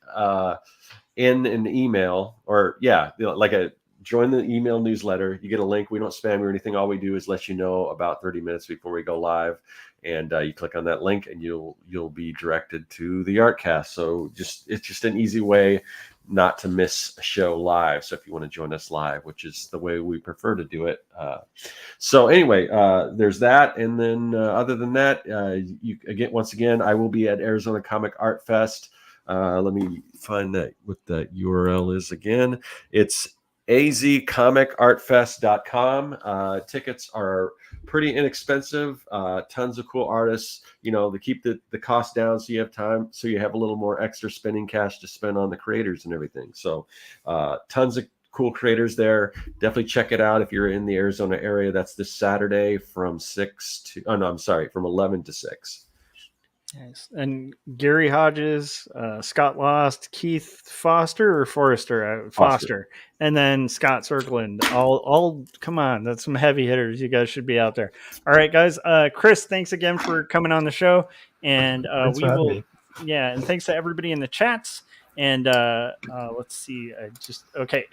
in an email, or join the email newsletter. You get a link. We don't spam you or anything. All we do is let you know about 30 minutes before we go live. And you click on that link and you'll be directed to the Artcast. So it's just an easy way not to miss a show live. So if you want to join us live, which is the way we prefer to do it. So anyway, there's that. And then other than that, once again, I will be at Arizona Comic Art Fest. Let me find what the URL is again. It's azcomicartfest.com. Tickets are pretty inexpensive. Tons of cool artists. You know, they keep the cost down so you have time, so you have a little more extra spending cash to spend on the creators and everything. So tons of cool creators there. Definitely check it out if you're in the Arizona area. That's this Saturday from 11 to 6. Nice. And Gary Hodges, Scott Lost, Keith Foster or Forrester? Foster. And then Scott Circland. All come on, that's some heavy hitters. You guys should be out there. All right, guys. Chris, thanks again for coming on the show. And thanks for having me. Yeah, and thanks to everybody in the chats. And let's see,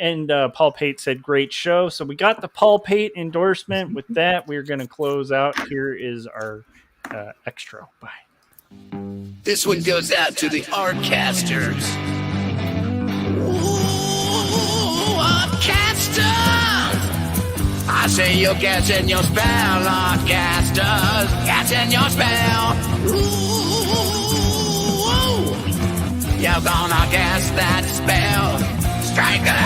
And Paul Pate said, great show. So we got the Paul Pate endorsement. With that, we're going to close out. Here is our extra. Bye. This one goes out to the Artcasters. Ooh, Artcasters! I say you're catching your spell, Artcasters. Catching your spell. Ooh, you're gonna guess that spell. Strike a